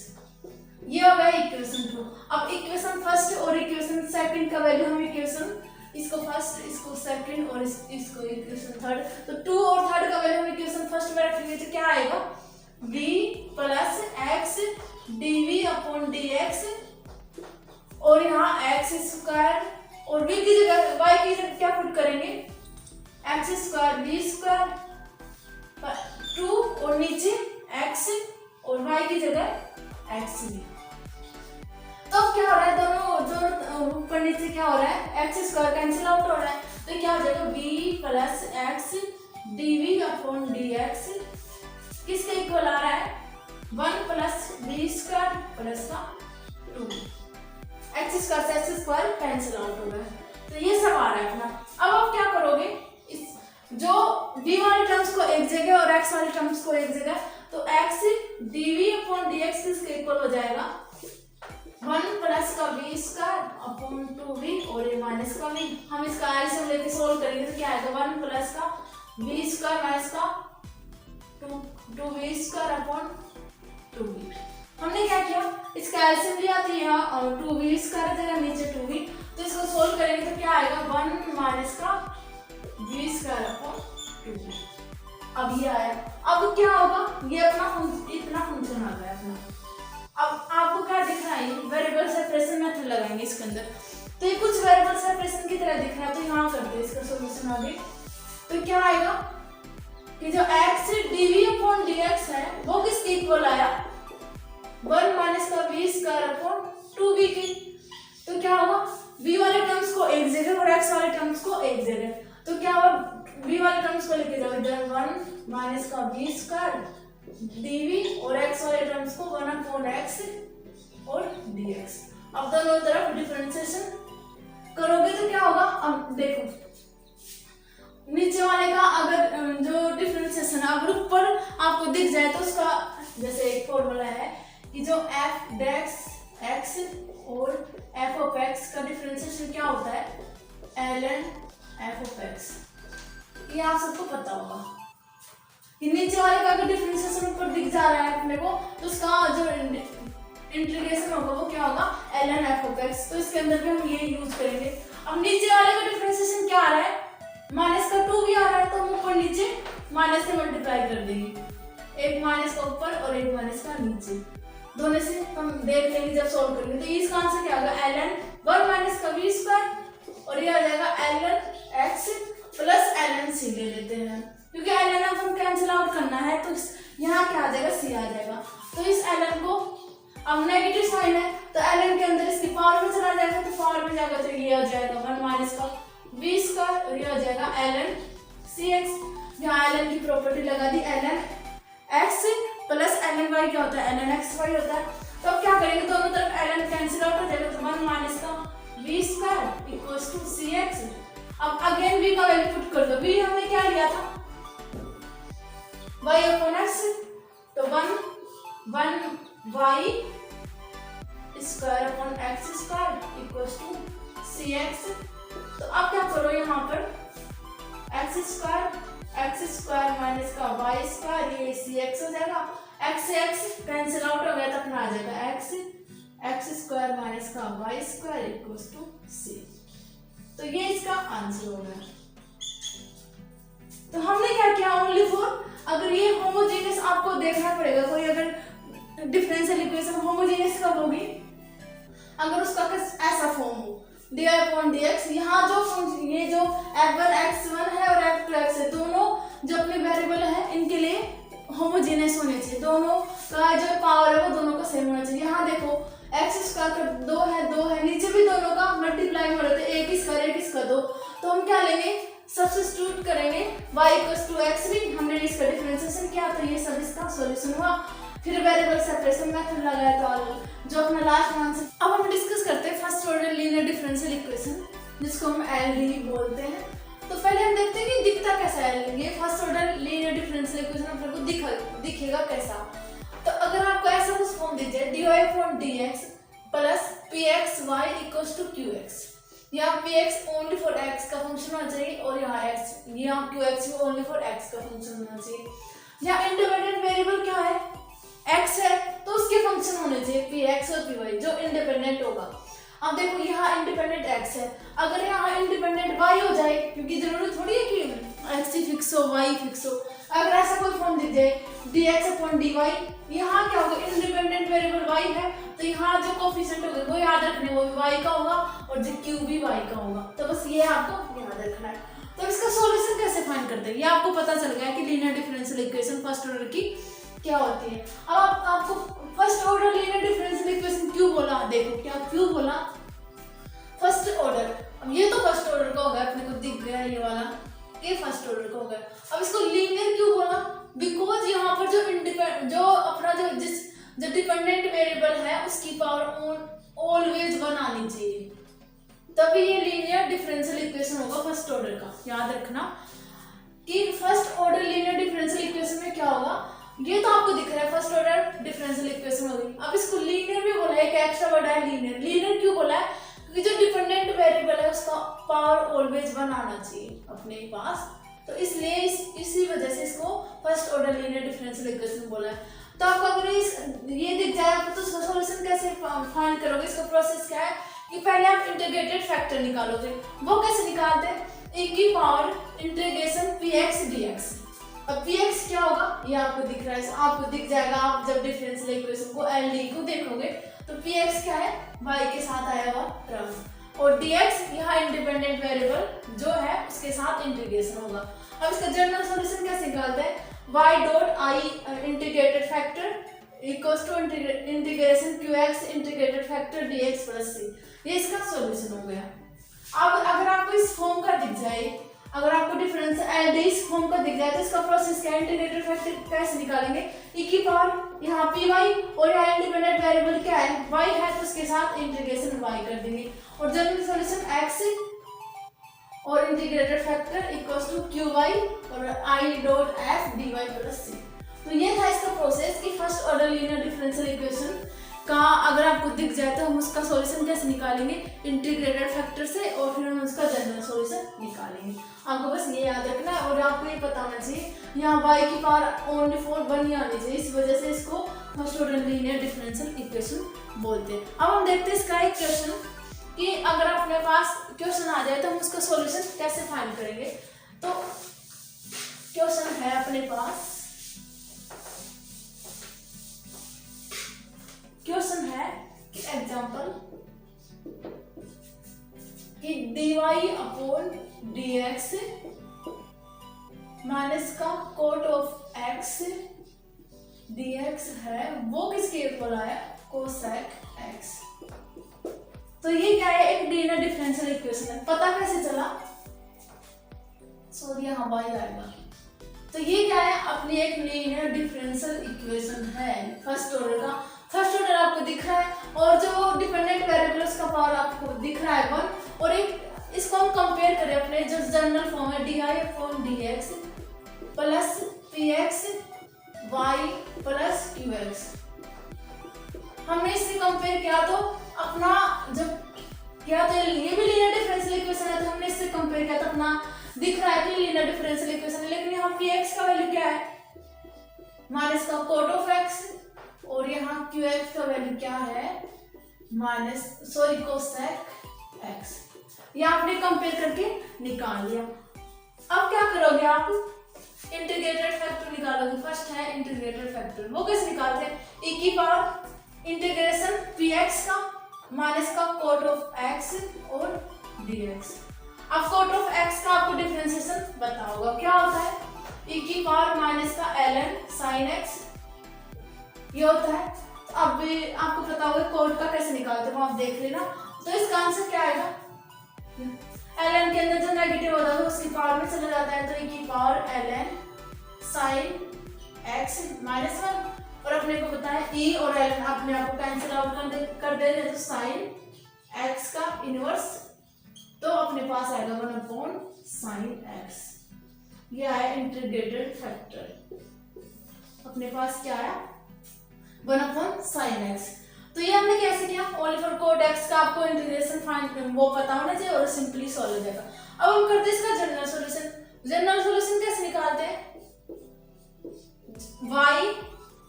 ये हो गया इक्वेशन 2। अब इक्वेशन फर्स्ट और इक्वेशन सेकंड का वैल्यू हम इक्वेशन इसको फर्स्ट, इसको सेकंड और इसको इक्वेशन थर्ड, तो 2 और थर्ड का वैल्यू हम इक्वेशन फर्स्ट में रखेंगे। तो क्या आएगा, v plus x dv upon dx, और यहाँ x स्क्वायर और v की जगह y की जगह क्या पुट करेंगे, x स्क्वायर v स्क्वायर 2 और नीचे x और y की जगह x भी। तो अब क्या हो रहा है, दोनों ऊपर नीचे क्या हो रहा है, x स्क्वायर कैंसिल आउट हो रहा है। तो क्या हो जाएगा, v plus x dv upon dx किसके इक्वल आ रहा है, 1 प्लस v स्क्वायर प्लस का 2, x स्क्वायर से x स्क्वायर कैंसिल आउट हो रहा है। तो ये सब आ रहा है अपना। अब आप क्या करोगे, इस जो v वाले टर्म्स को एक जगह और x वाले टर्म्स को एक जगह, तो x dv अपॉन dx किसके इक्वल हो जाएगा, 1 प्लस का v स्क्वायर अपॉन 2v और ये माइनस का v। हम इसका एलसीएम लेके सोल्व करेंगे तो क्या आएगा, 1 प्लस का v स्क्वायर माइनस का 2v स्क्वायर अपॉन 2v। हमने क्या किया, इसका एलसीएम लिया तो यहाँ 2v स्क्वायर आ जाएगा, नीचे 2v, तो इसको सोल्व करेंगे तो क्या आएगा, 1 माइनस का v स्क्वायर अपॉन 2v। अब ये आया। अब क्या होगा, ये अपना इतना फंक्शन आ गया अपना। अब आपको क्या दिख रहा है, वेरिएबल सेपरेशन मेथड लगाएंगे इसके अंदर, तो ये कुछ वेरिएबल सेपरेशन की तरह दिख रहा है। तो यहाँ करते हैं इसका सॉल्यूशन आगे। तो क्या आएगा कि जो x dv अपॉन dx है वो किसके इक्वल आया, 1 माइनस का v स्क्वायर अपॉन 2v की। तो क्या होगा, v वाले टर्म्स को एक जगह और x वाले टर्म्स को एक जगह, तो क्या होगा, v वाले टर्म्स को लेके जाओ इधर, 1 माइनस का v स्क्वायर dv और x वाले टर्म्स को 1 अपॉन x और dx। अब दोनों तरफ डिफरेंशिएशन करोगे तो क्या होगा, अब देखो नीचे वाले का अगर जो डिफरेंशिएशन अगर ऊपर आपको दिख जाए तो उसका जैसे एक फॉर्मूला है कि जो f डेक्स x और f ऑफ x का डिफरेंशिएशन क्या होता है, ln f ऑफ x। ये आप सबको पता होगा कि नीचे वाले का अगर डिफरेंशिएशन ऊपर दिख जा रहा है अपने को, तो उसका जो इंटीग्रेशन होगा वो क्या होगा, ln f ऑफ x। तो इसके अंदर भी हम ये यूज करेंगे। अब नीचे वाले का डिफरेंशिएशन क्या आ रहा है, माइनस का 2 भी आ रहा है, तो हम ऊपर नीचे माइनस से मल्टीप्लाई कर देंगे, एक माइनस का ऊपर और एक माइनस का नीचे, दोनों से हम देख लेंगे जब सॉल्व करेंगे। तो इसका आंसर क्या होगा, ln 1 माइनस का v स्क्वायर, और ये आ जाएगा ln x plus ln c ले लेते हैं, क्योंकि ln हम कैंसिल आउट करना है, तो यहाँ क्या आ जाएगा, c आ जाएगा। तो इस ln को, अब नेगेटिव साइन है तो ln के अंदर इसकी पावर में चला जाएगा, तो पावर में जाएगा तो ये आ जाएगा 1 माइनस का v स्क्वायर, और ये आ जाएगा ln cx। यहाँ ln की प्रॉपर्टी लगा दी, ln x plus ln y क्या होता है, ln x y होता है। तो अब क्या करेंगे, दोनों तरफ ln कैंसिल आउट हो जाएगा, तो 1 माइनस का v square equals to cx। अब अगेन v का वैल्यू पुट कर दो, v हमने क्या लिया था, y अपॉन x, तो 1 y square upon x square equals to cx। तो अब क्या करो, यहाँ पर x स्क्वायर माइनस का y स्क्वायर, ये cx हो जाएगा, x से x कैंसिल आउट हो गया तो अपना आ जाएगा x स्क्वायर माइनस का y square equals to c। तो ये इसका आंसर हो गया। तो हमने क्या किया, ओनली फॉर अगर ये होमोजेनियस आपको देखना पड़ेगा, कोई अगर डिफरेंशियल इक्वेशन होमोजेनियस कब होगी, अगर उसका ऐसा फॉर्म हो dy अपॉन dx। यहाँ जो ये जो f1 x1 है और f2 x है, दोनों जो अपने वेरिएबल है इनके लिए होमोजेनियस होने चाहिए, दोनों का जो पावर है वो दोनों का सेम होना चाहिए। यहाँ देखो x स्क्वायर का 2 है, नीचे भी दोनों का मल्टीप्लाई हो रहा है, एक इसका 2, तो हम क्या लेंगे, सब्स्टिट्यूट करेंगे y इक्वल्स टू x भी, हमने इसका डिफरेंशिएशन किया, तो ये सब इसका सॉल्यूशन हुआ। फिर वेरिएबल सेपरेशन मेथड लगाया तो जो अपना लास्ट आंसर। अब हम डिस्कस करते हैं first order linear differential equation, जिसको हम एलडी बोलते हैं। तो पहले हम देखते हैं कि दिखता कैसा है। ये first order linear differential equation अपने को दिखेगा कैसा। तो अगर आपको ऐसा कुछ फॉर्म दीजिए dy upon dx plus pxy equals to qx, यहाँ px ओनली फॉर x का फंक्शन होना चाहिए और यहाँ x, यहाँ qx भी ओनली फॉर x का फंक्शन होना चाहिए। यहाँ इंडिपेंडेंट वेरिएबल क्या है, x है, तो उसके फंक्शन होने चाहिए px और py जो इंडिपेंडेंट होगा। अब देखो यहाँ इंडिपेंडेंट x है, अगर यहाँ इंडिपेंडेंट y हो जाए, क्योंकि जरूरी थोड़ी है कि x ही फिक्स हो y फिक्स हो। अगर ऐसा कोई फॉर्म दे जाए dx अपॉन dy, यहाँ क्या होगा, इंडिपेंडेंट वेरिएबल y है, तो यहाँ जो कोफिशिएंट होगा वो याद रखने, वो भी y का होगा और जो q भी y का होगा। तो बस ये आपको याद रखना है। तो इसका सॉल्यूशन कैसे फाइंड करते हैं, ये आपको पता चल गया कि linear differential equation first order की क्या होती है। अब आपको first order linear differential equation क्यों बोला, देखो क्या क्यों बोला फर्स्ट ऑर्डर। अब ये तो फर्स्ट ऑर्डर का होगा, अपने को दिख गया ये वाला, ये फर्स्ट ऑर्डर का होगा। अब इसको लीनियर क्यों बोला, बिकॉज यहाँ पर जो अपना जो डिपेंडेंट वेरिएबल है उसकी पावर ऑलवेज 1 आनी चाहिए, तभी ये लीनियर डिफरेंशियल इक्वेशन होगा फर्स्ट ऑर्डर का। याद रखना कि first order linear differential equation में क्या होगा, ये तो आपको दिख रहा है फर्स्ट ऑर्डर डिफरेंशियल इक्वेशन होगी। अब इसको लीनियर भी बोला है, एक एक्स्ट्रा वर्ड है लीनियर। लीनियर क्यों बोला है, क्योंकि जो डिपेंडेंट वेरिएबल है उसका पावर ऑलवेज 1 आना चाहिए अपने पास, तो इसलिए इसी वजह से इसको first order linear differential equation बोला है। तो आपको अगर ये दिख जाए तो उसका सॉल्यूशन कैसे फाइंड करोगे, इसका प्रोसेस क्या है कि पहले आप इंटीग्रेटेड फैक्टर निकालोगे। वो कैसे निकालते हैं, e की पावर इंटीग्रेशन px dx। अब px क्या होगा, ये आपको दिख रहा है, आपको दिख जाएगा आप जब डिफरेंशियल इक्वेशन को एलडी को देखोगे तो px क्या है, y के साथ आया हुआ टर्म, और dx यहाँ इंडिपेंडेंट वेरिएबल जो है उसके साथ इंटीग्रेशन होगा। अब इसका जनरल सॉल्यूशन कैसे निकालते हैं, y dot i integrated factor equals to integration qx integrated factor dx plus c, ये इसका सॉल्यूशन हो गया। अब अगर आपको इस फॉर्म का दिख जाए, अगर आपको डिफरेंस एलडी इस फॉर्म का दिख जाए तो इसका प्रोसेस क्या है, इंटीग्रेटेड फैक्टर कैसे निकालेंगे, e की पावर यहाँ py और यहाँ इंडिपेंडेंट वेरिएबल क्या है y है, तो उसके साथ इंटीग्रेशन y कर देंगे और जनरल सॉल्यूशन x और integrated factor equals to qy और i dot f dy plus c। तो ये था इसका प्रोसेस कि first order linear differential equation का अगर आपको दिख जाए तो हम उसका सॉल्यूशन कैसे निकालेंगे, इंटीग्रेटेड फैक्टर से, और फिर हम उसका जनरल सॉल्यूशन निकालेंगे। आपको बस ये याद रखना है और आपको ये पता होना चाहिए यहाँ y की पावर ओनली फॉर 1 ही आनी चाहिए, इस वजह से इसको first order linear differential equation बोलते हैं। अब हम देखते हैं इसका एक क्वेश्चन कि अगर अपने पास क्वेश्चन आ जाए तो हम उसका सॉल्यूशन कैसे फाइंड करेंगे। तो क्वेश्चन है अपने पास, क्वेश्चन है कि एग्जांपल कि dy अपॉन dx माइनस का कोट ऑफ x dx है, वो किसके इक्वल आया, कोसेक x। तो ये क्या है, एक लीनियर डिफरेंशियल इक्वेशन है। पता कैसे चला, सॉरी यहाँ y आएगा। तो ये क्या है, अपनी एक लीनियर डिफरेंशियल इक्वेशन है फर्स्ट ऑर्डर का। फर्स्ट ऑर्डर आपको दिख रहा है और जो डिपेंडेंट वेरिएबल उसका पावर आपको दिख रहा है 1, और एक इसको हम कंपेयर करें अपने जो जनरल फॉर्म है dy upon dx plus px y plus qx। हमने इससे कंपेयर किया तो अपना जो क्या तो ये भी लीनियर डिफरेंशियल इक्वेशन है, तो हमने इससे कंपेयर किया तो अपना दिख रहा है कि लीनियर डिफरेंशियल इक्वेशन है, लेकिन यहाँ px का वैल्यू क्या है, माइनस का कोट ऑफ x, और यहाँ qx का वैल्यू क्या है, कोसेक x। ये आपने कंपेयर करके निकाल लिया। अब क्या करोगे आप, इंटीग्रेटेड फैक्टर निकालोगे। फर्स्ट है इंटीग्रेटेड फैक्टर, वो कैसे निकालते हैं, e की पावर इंटीग्रेशन px का माइनस का कोट ऑफ x और dx। अब कोट ऑफ x का आपको डिफरेंशिएशन पता होगा, क्या होता है, e की पावर माइनस का ln sin x ये होता है। तो अब भी आपको पता होगा कोट का कैसे निकालते हो, आप देख लेना। तो इसका आंसर क्या आएगा, ln के अंदर जो नेगेटिव होता है उसकी पावर में चला जाता है, तो e की पावर ln sin x -1 और अपने को बताया ई और एल अपने आप को कैंसिल आउट कर दे रहे, तो साइन एक्स का इनवर्स, तो अपने पास आएगा 1/sin x। ये आया इंटीग्रेटेड फैक्टर, अपने पास क्या आया 1/sin x। तो ये हमने कैसे किया, ओनली फॉर कोट x का आपको इंटीग्रेशन फाइंड वो पता होना चाहिए और सिंपली सॉल्व हो जाएगा। अब हम करते हैं इसका जनरल सॉल्यूशन। जनरल सॉल्यूशन कैसे निकालते हैं, y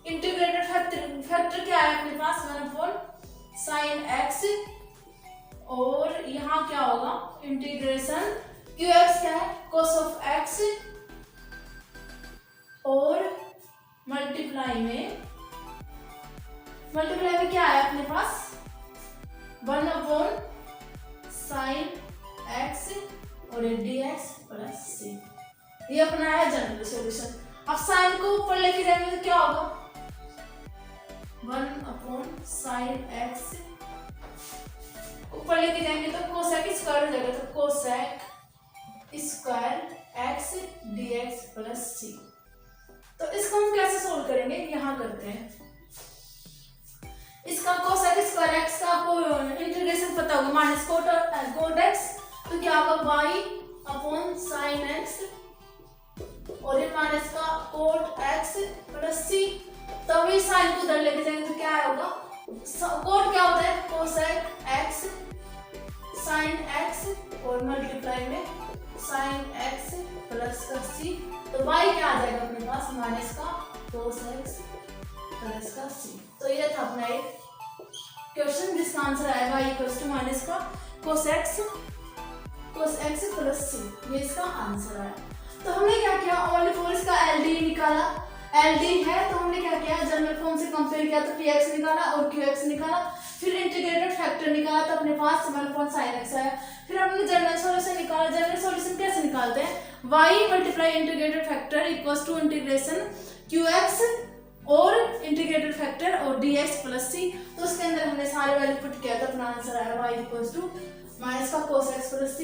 इंटीग्रेटेड फैक्टर क्या है अपने पास 1/sin x, और यहाँ क्या होगा इंटीग्रेशन qx क्या है cos of x, और मल्टीप्लाई में क्या है अपने पास 1/sin x और dx प्लस c। ये अपना है जनरल सॉल्यूशन। अब साइन को ऊपर लेके जाएंगे तो क्या होगा 1/sin x, ऊपर लेके जाएंगे तो कोसेक स्क्वायर हो जाएगा, तो cosec square x dx plus c। तो इसको हम कैसे सोल्व करेंगे, यहाँ करते हैं। इसका कोसेक स्क्वायर x का आपको इंटीग्रेशन पता होगा माइनस कोट x, तो क्या होगा y/sin x, और ये माइनस का कोट x प्लस c। तभी साइन को उधर लेके जाएंगे तो क्या होगा, कोट क्या होता है कोसेक x sin x और मल्टीप्लाई में sin x प्लस का c, तो y क्या आ जाएगा अपने पास माइनस का cos x प्लस का c। तो ये था अपना एक क्वेश्चन जिसका आंसर आएगा y इक्वल्स टू माइनस का cos x प्लस c, ये इसका आंसर आया। तो हमने क्या किया, ओनली फॉर इसका LD निकाला, LD है तो हमने क्या किया जनरल फॉर्म से कंपेयर किया, तो px निकाला और qx निकाला, फिर इंटीग्रेटेड फैक्टर निकाला तो अपने पास 1/sin x आया। फिर हमने जनरल सॉल्यूशन निकाला। जनरल सॉल्यूशन कैसे निकालते हैं, y multiply integrated factor equals to integration qx और इंटीग्रेटेड फैक्टर और dx प्लस c। तो उसके अंदर हमने सारे वैल्यू पुट किया तो अपना आंसर आया y इक्वल्स टू माइनस का cos x प्लस c।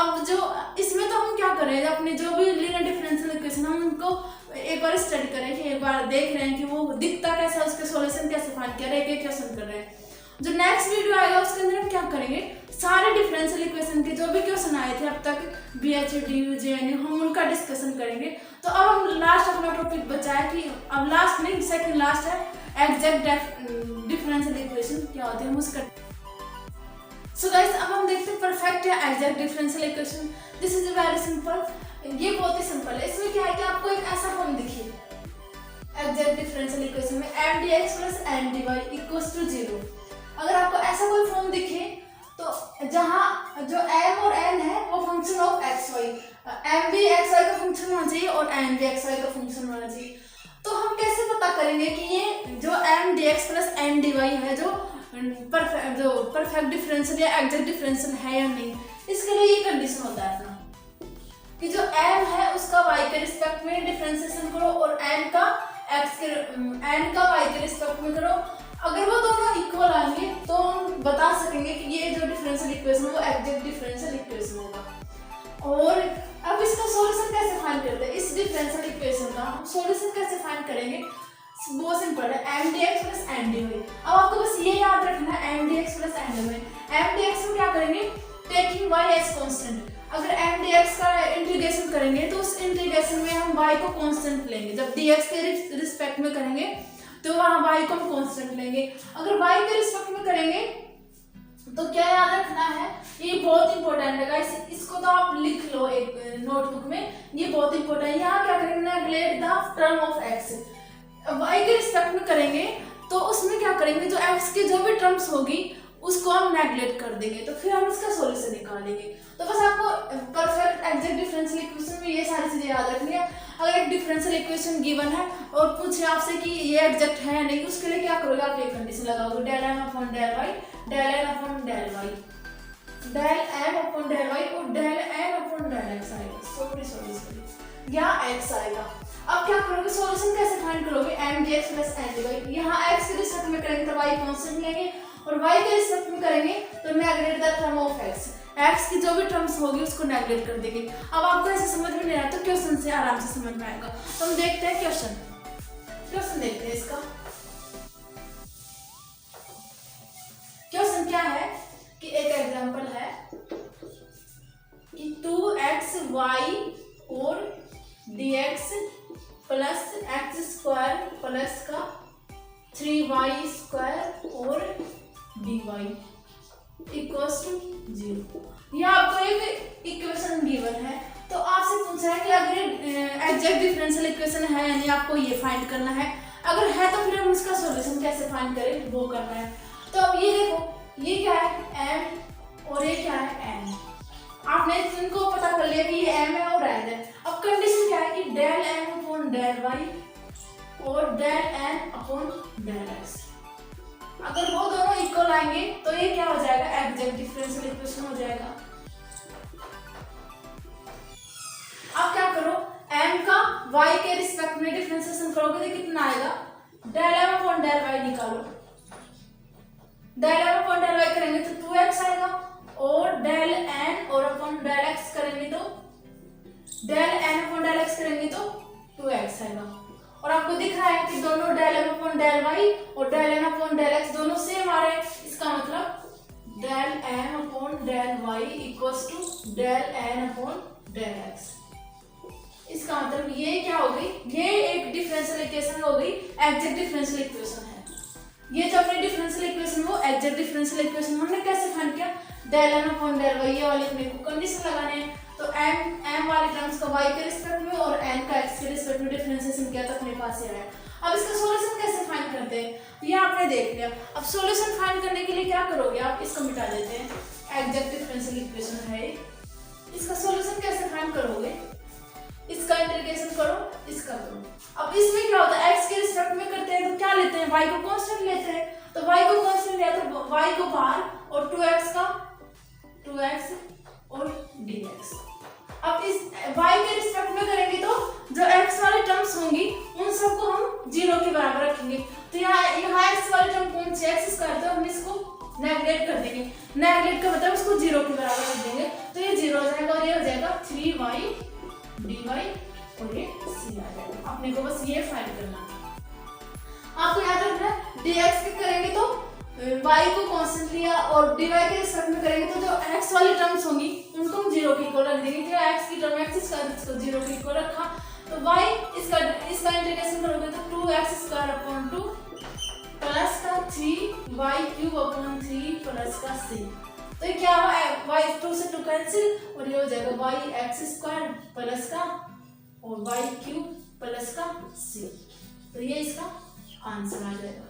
अब जो इसमें तो हम क्या करें, अपने जो भी लीनियर डिफरेंशियल इक्वेशन हम उनको एक बार स्टडी करें, कि एक बार देख रहे हैं कि वो दिखता कैसा, उसके सॉल्यूशन कैसे फाइंड कर रहे हैं, एक क्वेश्चन कर रहे हैं। जो नेक्स्ट वीडियो आएगा उसके अंदर हम क्या करेंगे, सारे डिफरेंशियल इक्वेशन के जो भी क्वेश्चन आए थे अब तक BHU DU JNU हम उनका डिस्कशन करेंगे। तो अब हम लास्ट अपना टॉपिक बचा है कि अब लास्ट नहीं सेकंड लास्ट है एग्जैक्ट डिफरेंशियल इक्वेशन क्या होते हैं हम उसका। सो गाइस अब हम देखते हैं परफेक्ट या exact differential equation. This is very simple, ये बहुत ही सिंपल है। इसमें क्या है कि आपको एक ऐसा फॉर्म दिखिए एग्जैक्ट डिफरेंशियल इक्वेशन में mdx plus mdy equals to 0। अगर आपको ऐसा कोई फॉर्म दिखे तो जहाँ जो m और n है वो फंक्शन ऑफ xy, m भी xy का फंक्शन होना चाहिए और n भी xy का फंक्शन होना चाहिए। तो हम कैसे पता करेंगे कि ये जो m dx plus m dy है जो परफेक्ट डिफरेंशियल या एग्जैक्ट डिफरेंशियल है या नहीं। इसके लिए ये कंडीशन होता है अपना कि जो m है उसका y के रिस्पेक्ट में डिफरेंशिएशन करो और n का y के रिस्पेक्ट में करो। अगर वो दोनों इक्वल आएंगे तो हम बता सकेंगे कि ये जो डिफरेंशियल इक्वेशन है वो एग्जैक्ट डिफरेंशियल इक्वेशन होगा। और अब इसका सॉल्यूशन कैसे फाइंड करते हैं, इस डिफरेंशियल इक्वेशन का हम सॉल्यूशन कैसे फाइंड करेंगे, बहुत सिंपल है mdx प्लस mdy। अब आपको बस ये याद रखना है mdx प्लस mdy। mdx में क्या करेंगे, टेकिंग y एज कांस्टेंट। अगर mdx का इंटीग्रेशन करेंगे तो उस इंटीग्रेशन में हम y को कांस्टेंट लेंगे, जब dx के रिस्पेक्ट में करेंगे तो वहाँ y को हम कांस्टेंट लेंगे। अगर y के रिस्पेक्ट में करेंगे तो क्या याद रखना है, ये बहुत इंपॉर्टेंट है गाइस, इसको तो आप लिख लो एक नोटबुक में, ये बहुत इंपॉर्टेंट है। यहाँ क्या करेंगे, neglect the term of x। y के रिस्पेक्ट में करेंगे तो उसमें क्या करेंगे, जो x की जो भी टर्म्स होगी उसको हम नेगलेक्ट कर देंगे, तो फिर हम इसका सॉल्यूशन निकालेंगे। तो बस आपको परफेक्ट एग्जैक्ट डिफरेंशियल इक्वेशन में ये सारी चीजें याद रखनी है। अगर एक डिफरेंशियल इक्वेशन गिवन है और पूछे आपसे कि ये एग्जैक्ट है या नहीं, उसके लिए क्या करोगे, आप एक कंडीशन लगाओगे del m upon del y, del n upon del y, del m upon del y और del n upon del x आएगा, सॉरी या x आएगा। अब क्या करोगे, सॉल्यूशन कैसे फाइंड करोगे, mdx प्लस mdy। यहाँ x के रिस्पेक्ट में करेंगे तो y कांस्टेंट लेंगे और y के रिस्पेक्ट में करेंगे तो neglect the term of x की जो भी टर्म्स होगी उसको नेगलेक्ट कर देंगे। अब आपको ऐसे समझ में नहीं आया तो क्वेश्चन से आराम से समझ में आएगा। तो हम देखते हैं क्वेश्चन देखते हैं इसका। क्वेश्चन क्या है कि एक एग्जांपल है कि 2xy और dx plus x square plus का 3y स्क्वायर और dy इक्वल्स टू 0। ये आपको एक इक्वेशन गिवन है, तो आपसे पूछा है कि अगर एग्जैक्ट डिफरेंशियल इक्वेशन है यानी आपको ये फाइंड करना है, अगर है तो फिर हम इसका सॉल्यूशन कैसे फाइंड करें वो करना है। तो अब ये देखो, ये क्या है m और ये क्या है n। आपने इनको पता कर लिया कि ये m है और n है। अब कंडीशन क्या है कि del m upon del y और del n upon del x, अगर वो दोनों इक्वल आएंगे तो ये क्या हो जाएगा, एग्जैक्ट डिफरेंशियल इक्वेशन हो जाएगा। अब क्या करो, m का y के रिस्पेक्ट में डिफरेंशिएशन करोगे तो कितना आएगा, del m upon del y निकालो। Del m upon del y करेंगे तो 2x आएगा और डेल n और अपॉन डेल x करेंगे तो del n upon del x करेंगे तो 2x आएगा। और आपको दिख रहा है कि दोनों del m upon del y और del n upon del x दोनों सेम आ रहे हैं, इसका मतलब del m upon del y equals to del n upon del x। इसका मतलब ये क्या हो गई, ये एक डिफरेंशियल इक्वेशन हो गई, एग्जैक्ट डिफरेंशियल इक्वेशन है। ये जो अपनी डिफरेंशियल इक्वेशन वो एग्जैक्ट डिफरेंशियल इक्वेशन हमने कैसे फाइंड किया, del n upon del y, ये वाले अपने को कंडीशन लगाने हैं। तो m वाले टर्म्स का y के रिस्पेक्ट में और n का x के रिस्पेक्ट में डिफरेंशिएशन किया तो अपने पास ये आया। अब इसका सॉल्यूशन कैसे फाइंड करते हैं ये आपने देख लिया। अब सॉल्यूशन फाइंड करने के लिए क्या करोगे, आप इसको मिटा देते हैं, एग्जैक्ट डिफरेंशियल इक्वेशन है। इसका सॉल्यूशन कैसे फाइंड करोगे, इसका इंटीग्रेशन करो, इसका करो। अब इसमें क्या होता है, x के रिस्पेक्ट में करते हैं तो क्या लेते हैं, y को कांस्टेंट लेते हैं। तो y को कांस्टेंट लिया तो y को बाहर और 2x का 2x और dx। अब इस y के रिस्पेक्ट में करेंगे तो जो x वाले टर्म्स होंगी उन सबको हम 0 के बराबर रखेंगे। तो यहाँ x वाले टर्म कौन से, x स्क्वायर, तो हम इसको नेगलेक्ट कर देंगे। नेगलेक्ट का मतलब इसको 0 के बराबर रख देंगे तो ये 0 हो जाएगा और ये हो जाएगा 3y dy और ये c आ जाएगा। अपने को बस ये फाइंड करना है। आपको याद रखना है dx के करेंगे तो y को कांस्टेंट लिया और dy के रिस्पेक्ट में करेंगे तो जो x वाली टर्म्स होंगी उनको हम 0 के इक्वल रख देंगे। जो x की टर्म x स्क्वायर इसको 0 के इक्वल रखा तो y इसका इंटीग्रेशन करोगे तो 2x स्क्वायर अपॉन 2 प्लस का 3y क्यूब अपॉन 3 प्लस का c। तो ये क्या हुआ, y 2 से 2 कैंसिल और ये हो जाएगा y x स्क्वायर प्लस का और y क्यूब प्लस का c। तो ये इसका आंसर आ जाएगा।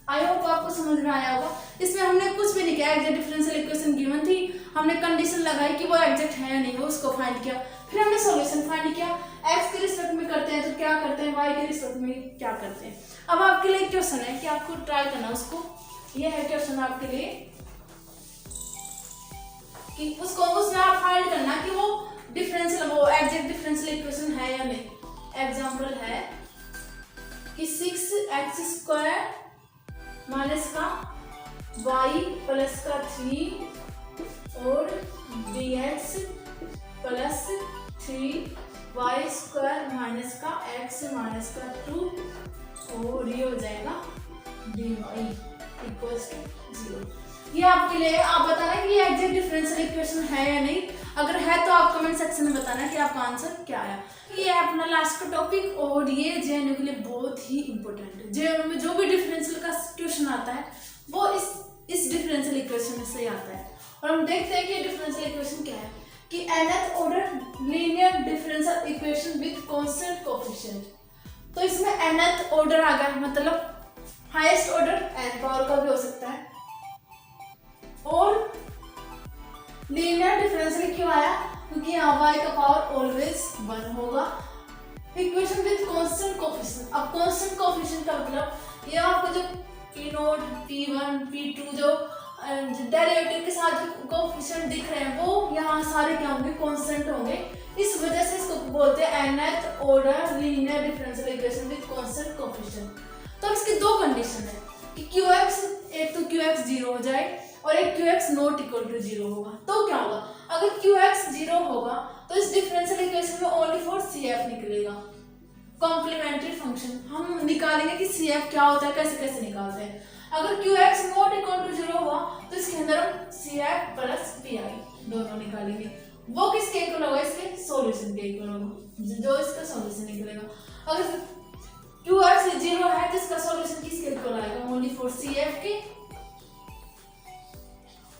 आई होप आपको समझ में आया होगा। इसमें हमने कुछ भी नहीं किया, एग्जैक्ट डिफरेंशियल इक्वेशन गिवन थी, हमने कंडीशन लगाई कि वो एग्जैक्ट है या नहीं, वो उसको फाइंड किया, फिर हमने सॉल्यूशन फाइंड किया। x के रिस्पेक्ट में करते हैं तो क्या करते हैं, y के रिस्पेक्ट में क्या करते हैं। अब आपके लिए क्वेश्चन है कि आपको ट्राई करना उसको, ये है क्वेश्चन आपके लिए कि उसको उसमें आप फाइंड करना कि वो डिफरेंशियल, वो एग्जैक्ट डिफरेंशियल इक्वेशन है या नहीं। एग्जांपल है कि 6x स्क्वायर माइनस का y प्लस का 3 और dx plus 3y square minus का x माइनस का 2 और ये हो जाएगा dy इक्वल्स टू 0। ये आपके लिए, आप बताना कि ये एग्जैक्ट डिफरेंशियल इक्वेशन है या नहीं। अगर है तो आप कमेंट सेक्शन में बताना कि आपका आंसर क्या आया। ये है अपना लास्ट का टॉपिक और ये जेएनयू के लिए बहुत ही इंपॉर्टेंट है। जेएनयू में जो भी डिफरेंशियल का क्वेश्चन आता है वो इस डिफरेंशियल इक्वेशन से ही आता है। और हम देखते हैं कि डिफरेंशियल इक्वेशन क्या है कि nth order linear differential equation with constant coefficient. तो इसमें nth ऑर्डर आ गया, मतलब हाईएस्ट ऑर्डर n पावर का भी हो सकता है। और लीनियर डिफरेंशियल क्यों आया, क्योंकि यहाँ y का पावर ऑलवेज 1 होगा। इक्वेशन विद कांस्टेंट कोएफिशिएंट, अब कांस्टेंट कोएफिशिएंट का मतलब ये आपको जो p0, p1, p2 जो डेरिवेटिव के साथ जो कोएफिशिएंट दिख रहे हैं वो यहाँ सारे क्या होंगे, कांस्टेंट होंगे। इस वजह से इसको बोलते हैं nth order linear differential equation with constant coefficient. तो इसकी दो कंडीशन है कि qx, एक तो qx 0 हो जाए और एक qx नॉट इक्वल टू 0 होगा। तो क्या होगा, अगर qx 0 होगा तो इस डिफरेंशियल इक्वेशन में ओनली फॉर cf निकलेगा, कॉम्प्लीमेंट्री फंक्शन। हम निकालेंगे कि cf क्या होता है, कैसे कैसे निकालते हैं। अगर q x not equal to 0 हुआ तो इसके अंदर हम C F plus P I दोनों निकालेंगे। वो किसके इक्वल होगा? इसके सॉल्यूशन के इक्वल होगा, जो इसका सॉल्यूशन निकलेगा। अगर क्यू एक्स 0 है तो इसका सॉल्यूशन किसके इक्वल आएगा? ओनली फॉर सी एफ के।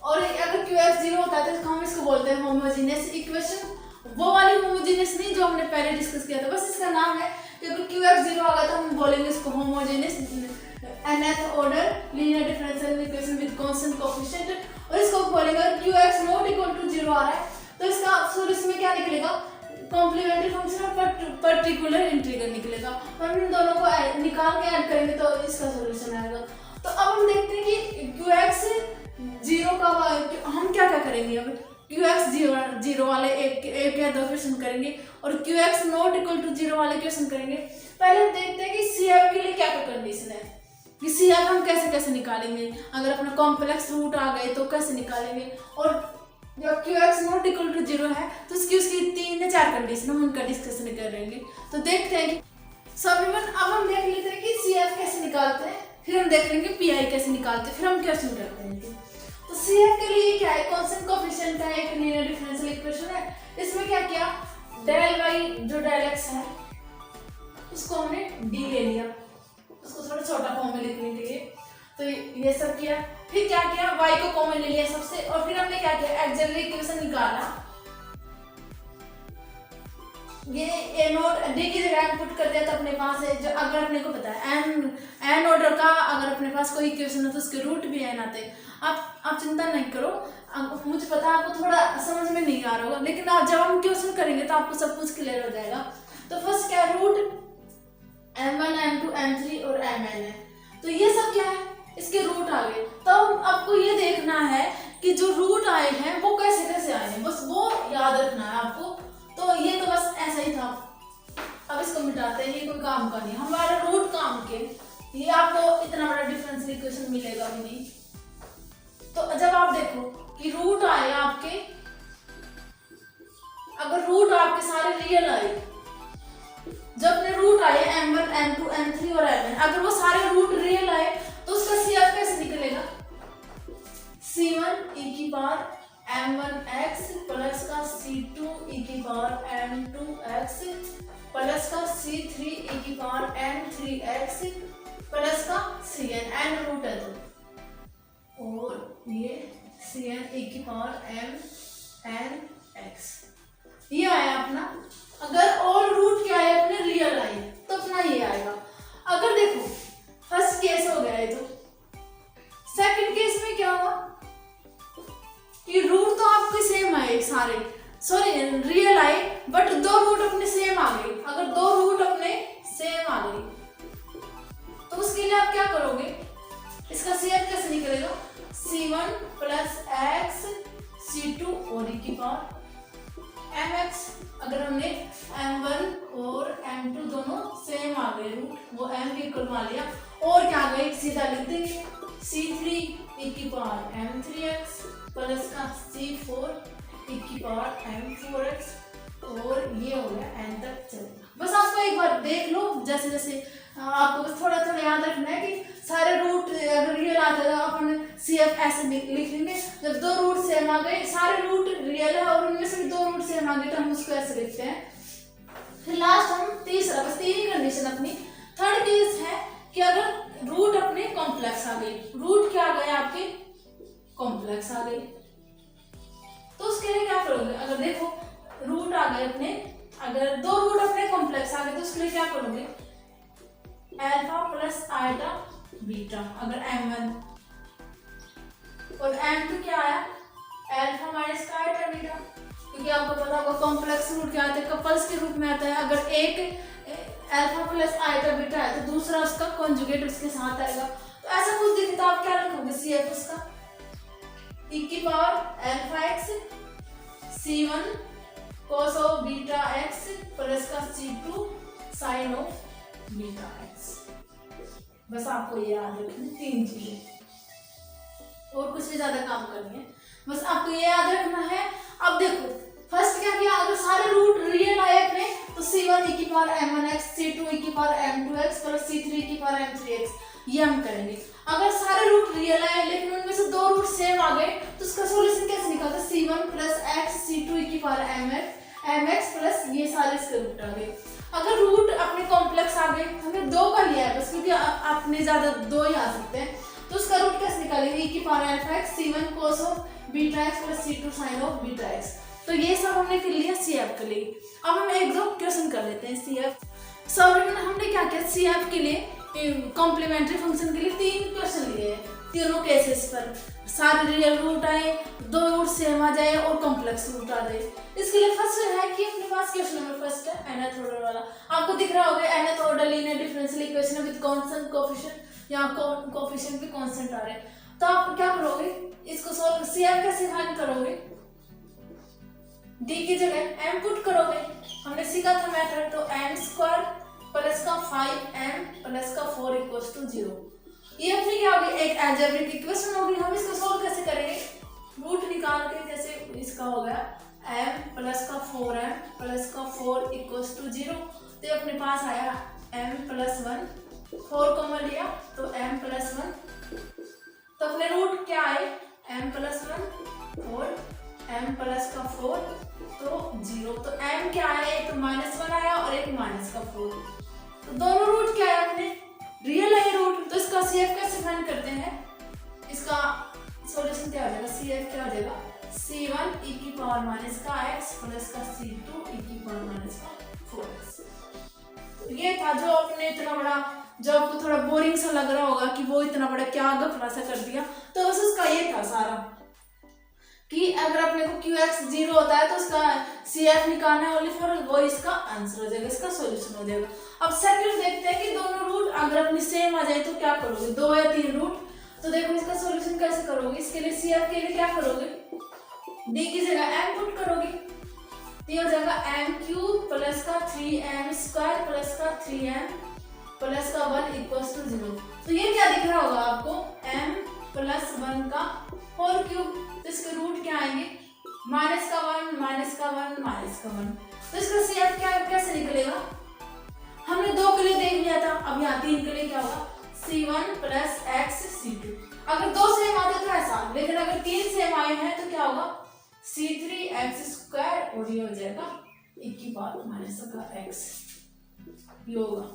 और अगर क्यू एक्स 0 होता है तो हम इसको बोलते हैं होमोजेनियस इक्वेशन। वो वाली होमोजेनियस नहीं जो हमने पहले डिस्कस किया था, बस इसका नाम है कि अगर क्यू एक्स 0 आ गया तो हम बोलेंगे इसको homogeneous nth order linear differential equation with constant coefficient. और इसको बोलेंगे q x not equal to 0 आ रहा है तो इसका सॉल्यूशन में क्या निकलेगा? कॉम्प्लीमेंट्री फंक्शन और पर्टिकुलर इंटीग्रल निकलेगा। और इन दोनों को निकाल के ऐड करेंगे तो इसका सॉल्यूशन आएगा। तो अब हम देखते हैं कि क्यू एक्स 0 का हम क्या क्या करेंगे। अब क्यू एक्स 0 वाले एक या दो क्वेश्चन करेंगे और q x not equal to 0 वाले क्वेश्चन करेंगे। पहले हम देखते हैं कि सी एफ के लिए क्या क्या कंडीशन है, कि सी एफ हम कैसे कैसे निकालेंगे। अगर अपना कॉम्प्लेक्स रूट आ गए तो कैसे निकालेंगे। और जब q x not equal to 0 है तो उसकी 3 या 4 कंडीशन हम उनका डिस्कशन करेंगे। तो देखते हैं कि सो एवरीवन, अब हम देख लेते हैं कि सी एफ कैसे निकालते हैं, फिर हम देख लेंगे पी आई कैसे निकालते हैं, फिर हम क्वेश्चन करते हैं। तो सी एफ के लिए क्या है? कांस्टेंट कोएफिशिएंट का एक लीनियर डिफरेंशियल इक्वेशन है। इसमें क्या किया? डेल वाई जो डेल एक्स है उसको हमने डी ले लिया, उसको थोड़ा छोटा फॉर्म में लिखने के लिए। तो ये सब किया। फिर क्या किया? y को कॉमन ले लिया सबसे। और फिर हमने क्या किया? ऑक्सिलरी इक्वेशन निकाला। ये a नोट d की जगह पुट कर दिया तो अपने पास है जो, अगर अपने को पता है n ऑर्डर का अगर अपने पास कोई इक्वेशन है तो उसके रूट भी n आते हैं। आप चिंता नहीं करो, मुझे पता है आपको थोड़ा समझ में नहीं आ रहा होगा, लेकिन आप जब हम क्वेश्चन करेंगे तो आपको सब कुछ क्लियर हो जाएगा। तो फर्स्ट क्या? रूट m1 m2 m3 और mn है। तो ये सब क्या है? इसके रूट आ गए। तो आपको ये देखना है कि जो रूट आए हैं वो कैसे कैसे आए हैं, बस वो याद रखना है आपको। तो ये तो बस ऐसा ही था। अब इसको मिटाते हैं, ये कोई काम का नहीं, हमारा रूट काम के। ये आपको इतना बड़ा डिफरेंशियल इक्वेशन मिलेगा भी नहीं। तो जब आप देखो कि रूट आए आपके, अगर रूट आपके सारे रियल आए, जब अपने रूट आए m1 m2 m3 और mn, अगर वो सारे रूट रियल आए तो उसका CF कैसे निकलेगा? c1 e की पावर m1x प्लस का c2 e की पावर m2x प्लस का c3 e की पावर m3x प्लस का cn, n रूट है तो, और ये cn e की पावर mnx। ये आया अपना। अगर ऑल रूट क्या है अपने रियल आए तो अपना ये आएगा। अगर देखो फर्स्ट केस हो गया है, तो सेकंड केस में क्या हुआ कि रूट तो आपके सेम आए सारे, सॉरी रियल आए, बट दो रूट अपने सेम आ गए। अगर दो रूट अपने सेम आ गए तो उसके लिए आप क्या करोगे? इसका CF कैसे निकलेगा? c1 प्लस x c2 और e की पावर mx। अगर हमने m1 और m2 दोनों सेम आ गए रूट, वो m के इक्वल मान लिया, और क्या गए सीधा लिख देंगे c3 e की पावर m3x प्लस का c4 e की पावर m4x, और ये हो गया n तक चलेगा। बस आपको एक बार देख लो, जैसे जैसे आपको बस थोड़ा थोड़ा याद रखना है कि सारे रूट अगर रियल आ जाएगा अपन CF ऐसे लिख लेंगे। जब दो रूट सेम आ गए, सारे रूट रियल है और उनमें से दो रूट सेम आ गए तो हम उसको ऐसे लिखते हैं। फिर लास्ट हम तीसरा, बस 3 ही कंडीशन अपनी। थर्ड केस है कि अगर रूट अपने कॉम्प्लेक्स आ गए, रूट क्या आ गए आपके? कॉम्प्लेक्स आ गए, तो उसके लिए क्या करोगे? अगर देखो रूट आ गए अपने, अगर दो रूट अपने कॉम्प्लेक्स आ गए तो उसके लिए क्या करोगे? Alpha plus iota beta. अगर m1 और m2 क्या आया? अल्फा माइनस का आइटा बीटा, क्योंकि आपको पता होगा कॉम्प्लेक्स रूट क्या आता है? कपल्स के रूप में आता है। अगर एक अल्फा प्लस आइटा बीटा है तो दूसरा उसका कॉन्जुगेट उसके साथ आएगा। तो ऐसा कुछ दिखे तो आप क्या रखोगे? CF उसका e की power alpha x c1 cos of beta x plus का c2 sin of beta x। बस आपको ये याद रखनी 3 चीजें, और कुछ भी ज्यादा काम करनी है, बस आपको ये याद रखना है। अब देखो फर्स्ट क्या किया? अगर सारे रूट रियल आए अपने तो c1 e की पावर m1x, c2 e की power m2x plus c3 e की पावर m3x, ये हम करेंगे। अगर सारे रूट रियल है लेकिन उनमें से दो रूट सेम आ गए तो उसका सॉल्यूशन कैसे निकलता है, c1 plus x c2 e की पावर mx प्लस ये सारे इसके रूट आ गए। अगर रूट अपने कॉम्प्लेक्स आ गए, हमने दो का लिया है बस क्योंकि आपने ज्यादा दो ही आ सकते हैं, तो उसका रूट कैसे निकालेंगे, e की power alpha x c1 cos of beta x plus c2 sin of beta x. तो ये सब हमने कर लिया CF के लिए। अब हम एक दो क्वेश्चन कर लेते हैं CF। सब हमने क्या किया, CF के लिए कॉम्प्लीमेंट्री फंक्शन के लिए 3 क्वेश्चन लिए हैं, तीनों केसेस पर सारे रियल रूट आए, दो रूट सेम आ जाए और कॉम्प्लेक्स रूट आ जाए। इसके लिए फर्स्ट है कि अपने पास क्वेश्चन नंबर फर्स्ट है nth ऑर्डर वाला, आपको दिख रहा होगा nth order linear differential equation with constant coefficient, यहाँ कोएफिशिएंट भी कांस्टेंट आ रहे हैं। तो आप क्या करोगे, इसको सॉल्व CF कैसे फाइंड करोगे, d की जगह m पुट करोगे, हमने सीखा था मेथड, तो m स्क्वायर प्लस का 5m प्लस का 4 इक्वल्स टू 0। ये अपनी क्या होगी, एक अलजेब्रिक इक्वेशन होगी। हम इसको सॉल्व कैसे करेंगे, रूट निकाल के, जैसे इसका हो गया m प्लस का 4m प्लस का 4 इक्वल्स टू 0, तो अपने पास आया m प्लस 1, 4 कॉमन लिया तो m प्लस 1, तो अपने रूट क्या आए m प्लस 1 और m प्लस का 4 तो 0, तो m क्या आया, एक तो -1 आया और एक माइनस का 4, तो दोनों रूट क्या है अपने रियल है रूट। तो इसका CF कैसे फाइंड करते हैं, इसका सॉल्यूशन क्या हो जाएगा, CF क्या हो जाएगा, c1 e की पावर माइनस का x प्लस का c2 e की पावर माइनस का 4x। ये था जो आपने इतना बड़ा, जो आपको थोड़ा बोरिंग सा लग रहा होगा कि वो इतना बड़ा क्या गफला सा कर दिया, तो बस उसका ये था सारा कि अगर अपने को qx 0 होता है तो उसका CF निकालना है ओनली फॉर, वो इसका आंसर हो जाएगा, इसका सॉल्यूशन हो जाएगा। अब सेकंड देखते हैं कि दोनों रूट अगर अपनी सेम आ जाए तो क्या करोगे, 2 या 3 रूट, तो देखो इसका सॉल्यूशन कैसे करोगे, इसके लिए CF के लिए क्या करोगे, d की जगह m पुट करोगे, तो हो जाएगा m क्यूब प्लस का 3m स्क्वायर प्लस का 3m प्लस का 1 इक्वल्स टू 0। तो ये क्या दिख रहा होगा आपको, m प्लस 1 का होल क्यूब, तो इसके रूट क्या आएंगे, माइनस का 1 माइनस का 1 माइनस का 1, तो इसका CF क्या कैसे निकलेगा, हमने 2 के लिए देख लिया था, अब यहाँ 3 के लिए क्या होगा, c1 प्लस x c2। अगर 2 सेम आते तो ऐसा, लेकिन अगर 3 सेम आए हैं तो क्या होगा, c3 x स्क्वायर और ये हो जाएगा e की पावर माइनस का x, ये होगा।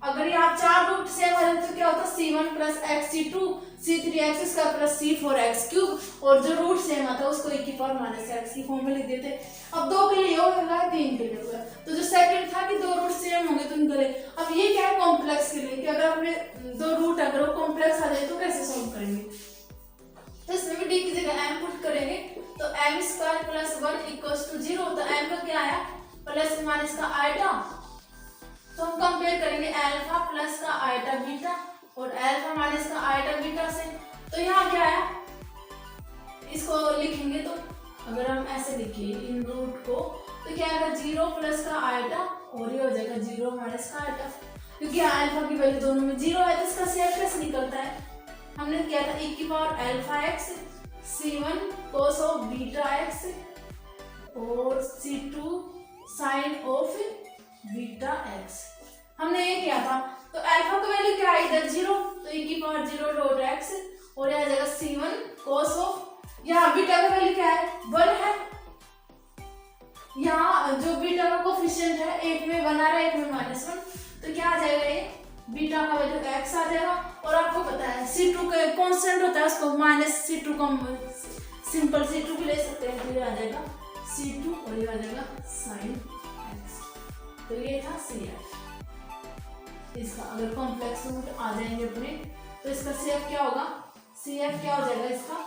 अगर ये आप 4 रूट सेम आ जाते तो क्या होता है, c1 plus x c2 c3 x square plus c4 x cube, और जो रूट सेम आता है उसको e की पावर माइनस x की फॉर्म में लिख देते। अब 2 के लिए होगा, 3 के लिए होगा, तो जो सेकंड था कि 2 रूट सेम होंगे तो उनके लिए। अब ये क्या है, कॉम्प्लेक्स के लिए, कि अगर हमने 2 रूट अगर वो कॉम्प्लेक्स आ जाए तो कैसे सॉल्व करेंगे, तो इसमें भी d की जगह m पुट करेंगे, तो m square plus 1 equals to 0, तो m का क्या आया, प्लस माइनस का आइटा, तो हम कंपेयर करेंगे अल्फा प्लस का आइटा बीटा और अल्फा माइनस का आइटा बीटा से, तो यहाँ क्या आया, इसको लिखेंगे तो अगर हम ऐसे लिखें इन रूट को तो क्या आएगा, 0 प्लस का आइटा और ये हो जाएगा 0 माइनस का आइटा, क्योंकि अल्फा की वैल्यू दोनों में 0 है, तो इसका CF कैसे निकलता है, हमने किया था e की power alpha x c1 cos of beta x और c2 sin of beta x, हमने ये किया था। तो अल्फा का वैल्यू क्या है, इधर 0, तो e की पावर 0 डॉट x और यह आ जाएगा c1 cos ऑफ, यहाँ बीटा का वैल्यू क्या है, 1 है, यहाँ जो बीटा का कोफिशिएंट है एक में 1 आ रहा है एक में -1, तो क्या आ जाएगा, ये बीटा का वैल्यू x आ जाएगा। और आपको पता है c2 का कांस्टेंट होता है, उसको माइनस c2 का सिंपल c2 भी ले सकते हैं, तो ये आ जाएगा c2 और ये आ जाएगा sin x, तो ये था CF। इसका अगर कॉम्प्लेक्स रूट आ जाएंगे अपने तो इसका CF क्या होगा, CF क्या हो जाएगा इसका,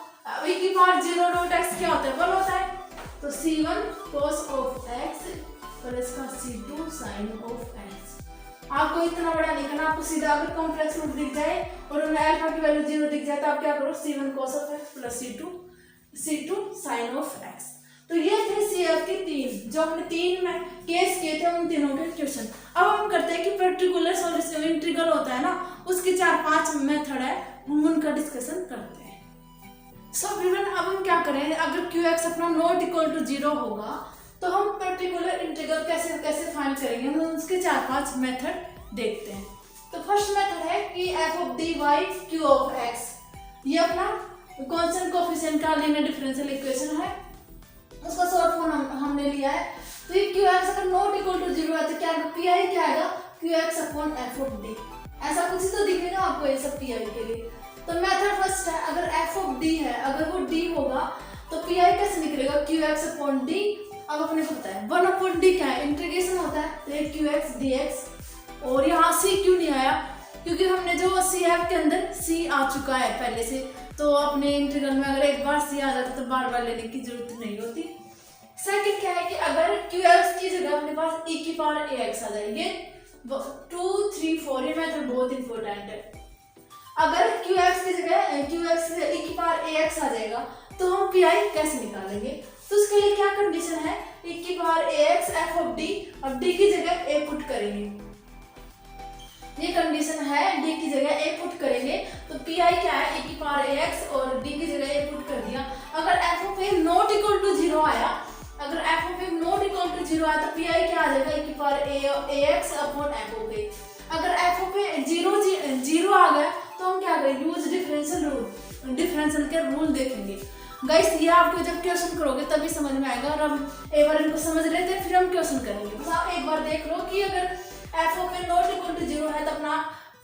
e की पावर 0 डॉट x क्या होता है, 1 होता है, तो c1 cos of x plus का c2 sin ऑफ x। आपको इतना बड़ा नहीं करना, आपको सीधा अगर कॉम्प्लेक्स रूट दिख जाए और उनमें अल्फा की वैल्यू 0 दिख जाए तो आप क्या करो, c1 cos of x plus c2 sin of x। तो ये थे CF के 3, जो हमने 3 में केस किए थे उन तीनों के क्वेश्चन। अब हम करते हैं कि पर्टिकुलर सॉल्यूशन इंटीग्रल होता है ना, उसके 4-5 मेथड है, हम उनका डिस्कशन करते हैं। सो एवरीवन, अब हम क्या करें, अगर qx अपना नॉट इक्वल टू 0 होगा तो हम पर्टिकुलर इंटीग्रल कैसे फाइंड करेंगे, हम उसके 4-5 मेथड देखते हैं। तो फर्स्ट मेथड है कि F of D by Q of x, ये अपना कांस्टेंट कोफिशिएंट का लीनियर डिफरेंशियल इक्वेशन है, उसका शॉर्ट फॉर्म हमने लिया है। तो ये क्यू एक्स अगर नॉट इक्वल टू 0 है तो क्या पी आई क्या आएगा, Q x upon f of D, ऐसा कुछ ही तो दिखेगा आपको ये सब पी आई के लिए। तो मेथड फर्स्ट है, अगर एफ ऑफ डी है, अगर वो डी होगा तो पी आई कैसे निकलेगा, क्यू एक्स अपॉन डी। अब अपने को पता है 1 अपॉन डी क्या है, इंटीग्रेशन होता है, तो ये क्यू एक्स डी एक्स। और यहाँ सी क्यों नहीं आया, क्योंकि हमने जो सी एफ के अंदर सी आ चुका है पहले से, तो अपने इंटीग्रल में अगर एक बार सी आ जाता तो बार बार लेने की जरूरत नहीं होती। सेकंड क्या है कि अगर क्यू एक्स की जगह अपने पास e की पावर ए एक्स आ जाएगी, 2 3 4, ये मेथड बहुत इंपॉर्टेंट है। अगर क्यू एक्स की जगह क्यू एक्स से e की पावर ए एक्स आ जाएगा तो हम पी आई कैसे निकालेंगे, तो उसके लिए क्या कंडीशन है, e की power a x f of d, अब डी की जगह ए पुट करेंगे, ये कंडीशन है, डी की जगह ए पुट करेंगे तो पी आई क्या है, e की पावर ए एक्स और डी की जगह ए पुट कर दिया। अगर f of a not equal to 0 आया, अगर f of a not equal to 0 आया तो पी आई क्या आ जाएगा, e की power a x upon f of a. अगर एफ ऑफ ए 0 आ गया तो हम क्या करेंगे, यूज डिफरेंशियल रूल, डिफरेंशियल के रूल देखेंगे। गाइस ये आपको जब क्वेश्चन करोगे तभी समझ में आएगा, और हम एक बार इनको समझ लेते हैं फिर हम क्वेश्चन करेंगे। बस आप एक बार देख लो कि अगर f of a not equal to 0 है तो अपना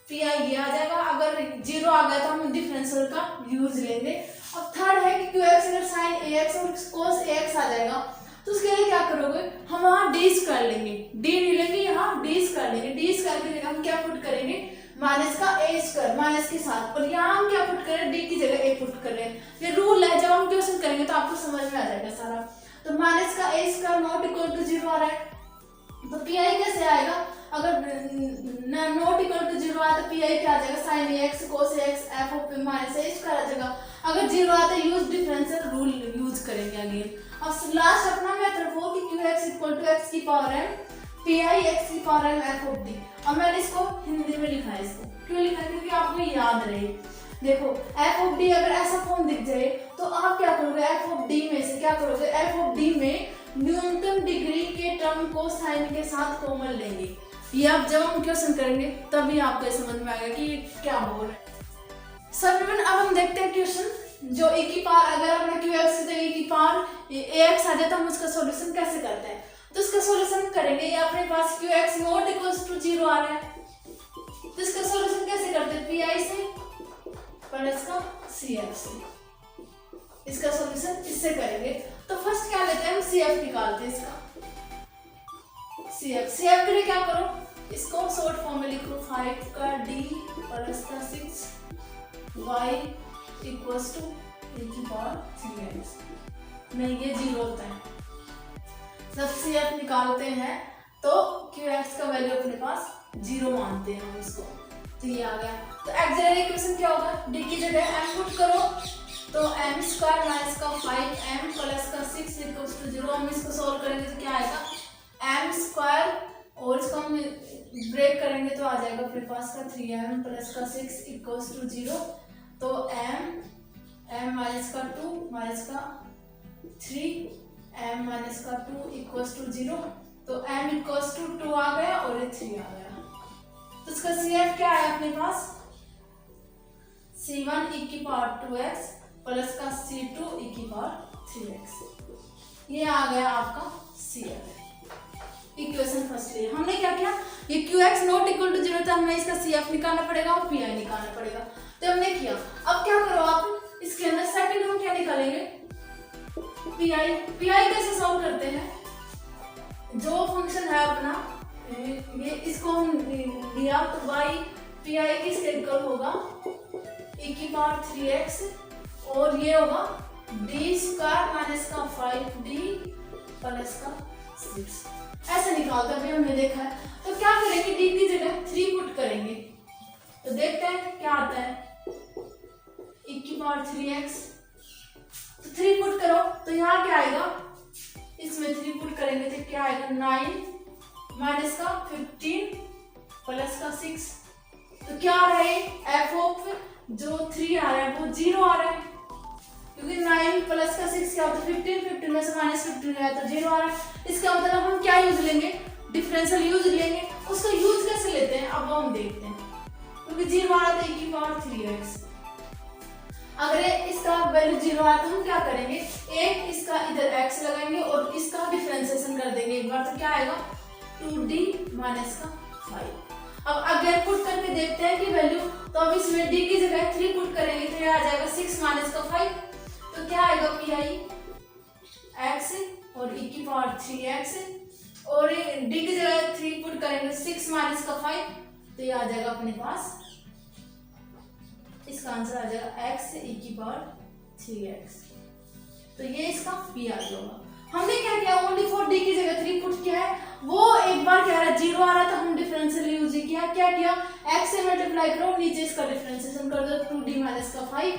पी आई ये आ जाएगा, अगर 0 आ गया तो हम डिफरेंशियल का यूज लेंगे। अब थर्ड है कि क्यू एक्स अगर साइन ए एक्स और कोस ए एक्स आ जाएगा तो उसके लिए क्या करोगे, हम वहाँ डीज कर लेंगे, डी नहीं लेंगे, यहाँ डीज कर लेंगे। डीज करके जगह हम क्या पुट करेंगे, माइनस का ए स्क्वायर माइनस के साथ, और यहाँ हम क्या पुट करें, डी की जगह ए पुट कर रहे हैं। ये रूल है, जब हम क्वेश्चन करेंगे तो आपको समझ में आ जाएगा सारा। तो माइनस का ए स्क्वायर नॉट इक्वल टू 0 आ रहा है, तो पी आई कैसे आएगा, अगर नॉट इक्वल टू 0 आया तो पी आई क्या आ जाएगा, sine a x cos a x f of minus a square आ जाएगा। अगर 0 आता है यूज डिफरेंशियल रूल यूज करेंगे अगेन। अब लास्ट अपना मेथड वो कि Q x equal to x की power m p i x की power m f of d. अब मैंने इसको हिंदी में लिखा है, इसको क्यों लिखा है, क्योंकि आपको याद रहे। देखो एफ ऑफ डी अगर ऐसा फॉर्म दिख जाए तो आप क्या करोगे, एफ ऑफ डी में से क्या करोगे, एफ ऑफ डी में न्यूनतम डिग्री के टर्म को साइन के साथ कॉमन लेंगे। ये आप जब हम क्वेश्चन करेंगे तभी आपको समझ में आएगा कि क्या बोल रहे हैं। सब अब हम देखते हैं क्वेश्चन, जो e की पावर अगर अपना क्यू एक्स से e की पावर ए एक्स आ जाए तो हम उसका सॉल्यूशन कैसे करते हैं, तो इसका सॉल्यूशन करेंगे। ये अपने पास Q x not equals to 0 आ रहा है, तो इसका सॉल्यूशन कैसे करते हैं, पी आई से प्लस का सी एफ से, इसका सॉल्यूशन इससे करेंगे। तो फर्स्ट क्या लेते हैं हम, सी एफ निकालते हैं इसका, सी एफ के लिए क्या करो, इसको शॉर्ट फॉर्म में लिखो, 5 का डी प्लस का 6 वाई इक्वल्स टू e की पावर 3x, नहीं ये 0 होता है। जब सी एफ निकालते हैं तो क्यू एक्स का वैल्यू अपने पास 0 मानते हैं हम इसको, तो ये आ गया। तो एक्सिलरी इक्वेशन क्या होगा, डी की जगह m पुट करो तो m स्क्वायर माइनस का 5m प्लस का 6 इक्वल्स टू 0। हम इसको सॉल्व करेंगे तो क्या आएगा, m स्क्वायर और इसको हम ब्रेक करेंगे तो आ जाएगा अपने पास का 3m प्लस का 6 इक्वल्स टू 0। तो m माइनस का 2 माइनस का 3 m माइनस का 2 इक्वल्स टू 0। तो m इक्वल्स टू 2 आ गया और ये 3 आ गया। तो इसका CF क्या है अपने पास, C1 e की पावर 2x प्लस का C2 e की पावर 3x, ये आ गया आपका CF। इक्वेशन फर्स्ट लिए हमने क्या किया, ये QX नॉट इक्वल टू 0 था, हमें इसका CF निकालना पड़ेगा और PI निकालना पड़ेगा, तो हमने किया। अब क्या करो आप, इसके अंदर सेकंड हम क्या निकालेंगे, PI कैसे सॉल्व करते हैं, जो फंक्शन है अपना ये इसको हम लिया तो y PI किसके इक्वल होगा, e की पावर 3x और ये होगा d स्क्वायर माइनस का 5d प्लस का 6, ऐसे निकालते हैं हमने देखा है। तो क्या करेंगे, d की जगह 3 पुट करेंगे, तो देखते हैं क्या आता है, e की पावर 3x, तो 3 पुट करो तो यहाँ क्या आएगा, इसमें 3 पुट करेंगे तो क्या आएगा 9 माइनस का 15 प्लस का 6। तो क्या आ रहा है, एफ ऑफ जो 3 आ रहा है वो 0 आ रहा है, क्योंकि 9 प्लस का 6 क्या होता है 15 में से माइनस 15 है तो 0 आ रहा है। इसका मतलब हम क्या यूज लेंगे, डिफरेंशियल यूज लेंगे। उसका यूज कैसे लेते हैं अब हम देखते हैं। क्योंकि 0 आ रहा था e की पावर 3x। अगर इसका वैल्यू 0 आया तो हम क्या करेंगे, एक इसका इधर x लगाएंगे और इसका डिफरेंशिएशन कर देंगे एक बार, तो क्या आएगा 2d माइनस का 5। अब अगर पुट करके देखते हैं कि वैल्यू, तो अब इसमें d की जगह 3 पुट करेंगे तो ये आ जाएगा 6 माइनस का 5, तो क्या आएगा pi x और e की पावर 3x, और d की जगह 3 पुट करेंगे 6 माइनस का 5, तो ये आ जाएगा अपने पास, इसका आंसर आ जाएगा x से e की पावर 3x। तो ये इसका p आ जाएगा। हमने क्या किया, ओनली फॉर d की जगह 3 पुट किया है, वो एक बार क्या रहा 0 आ रहा था, हम डिफरेंशियल यूज किया, क्या किया x से मल्टीप्लाई करो, नीचे इसका डिफरेंशिएशन कर दो 2d माइनस का 5,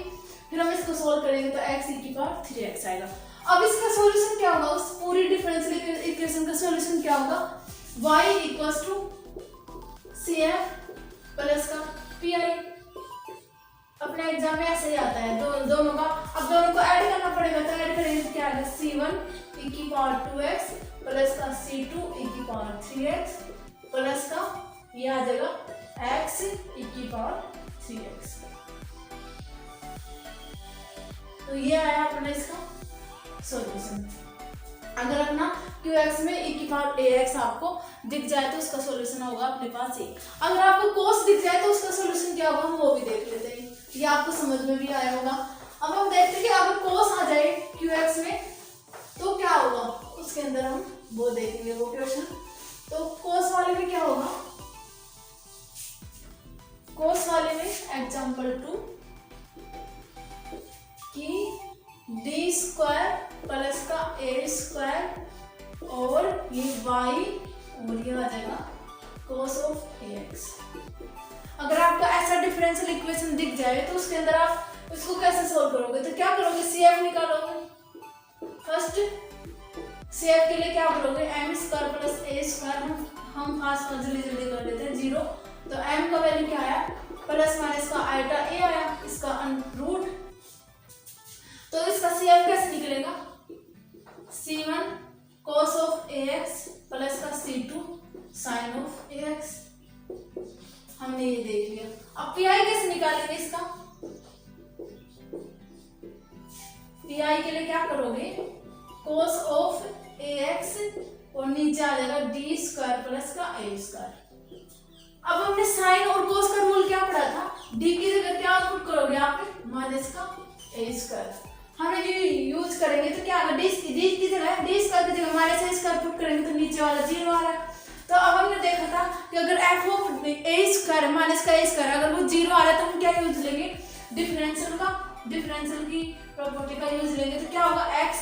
फिर हम इसको सोल्व करेंगे तो x e की पावर 3x आएगा। अब इसका सॉल्यूशन क्या होगा, उस पूरी डिफरेंशियल इक्वेशन का सॉल्यूशन क्या होगा, y equals to cf plus का pi। अपने एग्जाम में ऐसे ही आता है, दोनों का, अब दोनों को ऐड करना पड़ेगा, तो ऐड करेंगे तो क्या आएगा c1 e की पावर 2x प्लस का c2 e की पावर 3x प्लस का ये आ जाएगा x e की पावर 3x। तो ये आया अपना इसका सॉल्यूशन। अगर अपना qx में e की पावर ax आपको दिख जाए तो उसका सॉल्यूशन होगा अपने पास a। अगर आपको cos दिख जाए तो उसका सॉल्यूशन क्या होगा, हम वो भी देख लेते हैं, ये आपको समझ में भी आया होगा। अब हम देखते हैं कि अगर cos आ जाए qx में तो क्या होगा, उसके अंदर हम वो देखेंगे वो क्वेश्चन। तो cos वाले में क्या होगा, cos वाले में एग्जांपल 2 कि d स्क्वायर प्लस का a स्क्वायर और ये y और ये आ जाएगा cos ऑफ ax। अगर आपको ऐसा डिफरेंशियल इक्वेशन दिख जाए तो उसके अंदर आप उसको कैसे सोल्व करोगे, तो क्या करोगे, CF निकालोगे। फर्स्ट CF के लिए क्या करोगे, m square plus a square, हम फास्ट जल्दी जल्दी कर लेते हैं 0, तो m का वैल्यू क्या आया, प्लस माइनस का आइटा a आया, इसका रूट, तो इसका CF कैसे निकलेगा, c1 cos of ax plus का c2 sin ऑफ ax। हमने ये देख लिया। अब pi कैसे निकालेंगे इसका, pi के लिए क्या करोगे, cos ऑफ ax और नीचे आ जाएगा d स्क्वायर प्लस का a स्क्वायर। अब हमने साइन और cos का रूल क्या पढ़ा था, d की जगह क्या पुट करोगे आप, माइनस का a स्क्वायर। हमें ये यूज करेंगे तो क्या होगा, d की जगह d स्क्वायर की जगह माइनस a स्क्वायर पुट करेंगे तो नीचे वाला 0 आ रहा है। तो अब हमने देखा था कि अगर f of a square minus का a स्क्वायर अगर वो 0 आ रहा है तो हम क्या यूज लेंगे, डिफरेंशियल का, डिफरेंशियल की प्रॉपर्टी का यूज लेंगे, तो क्या होगा x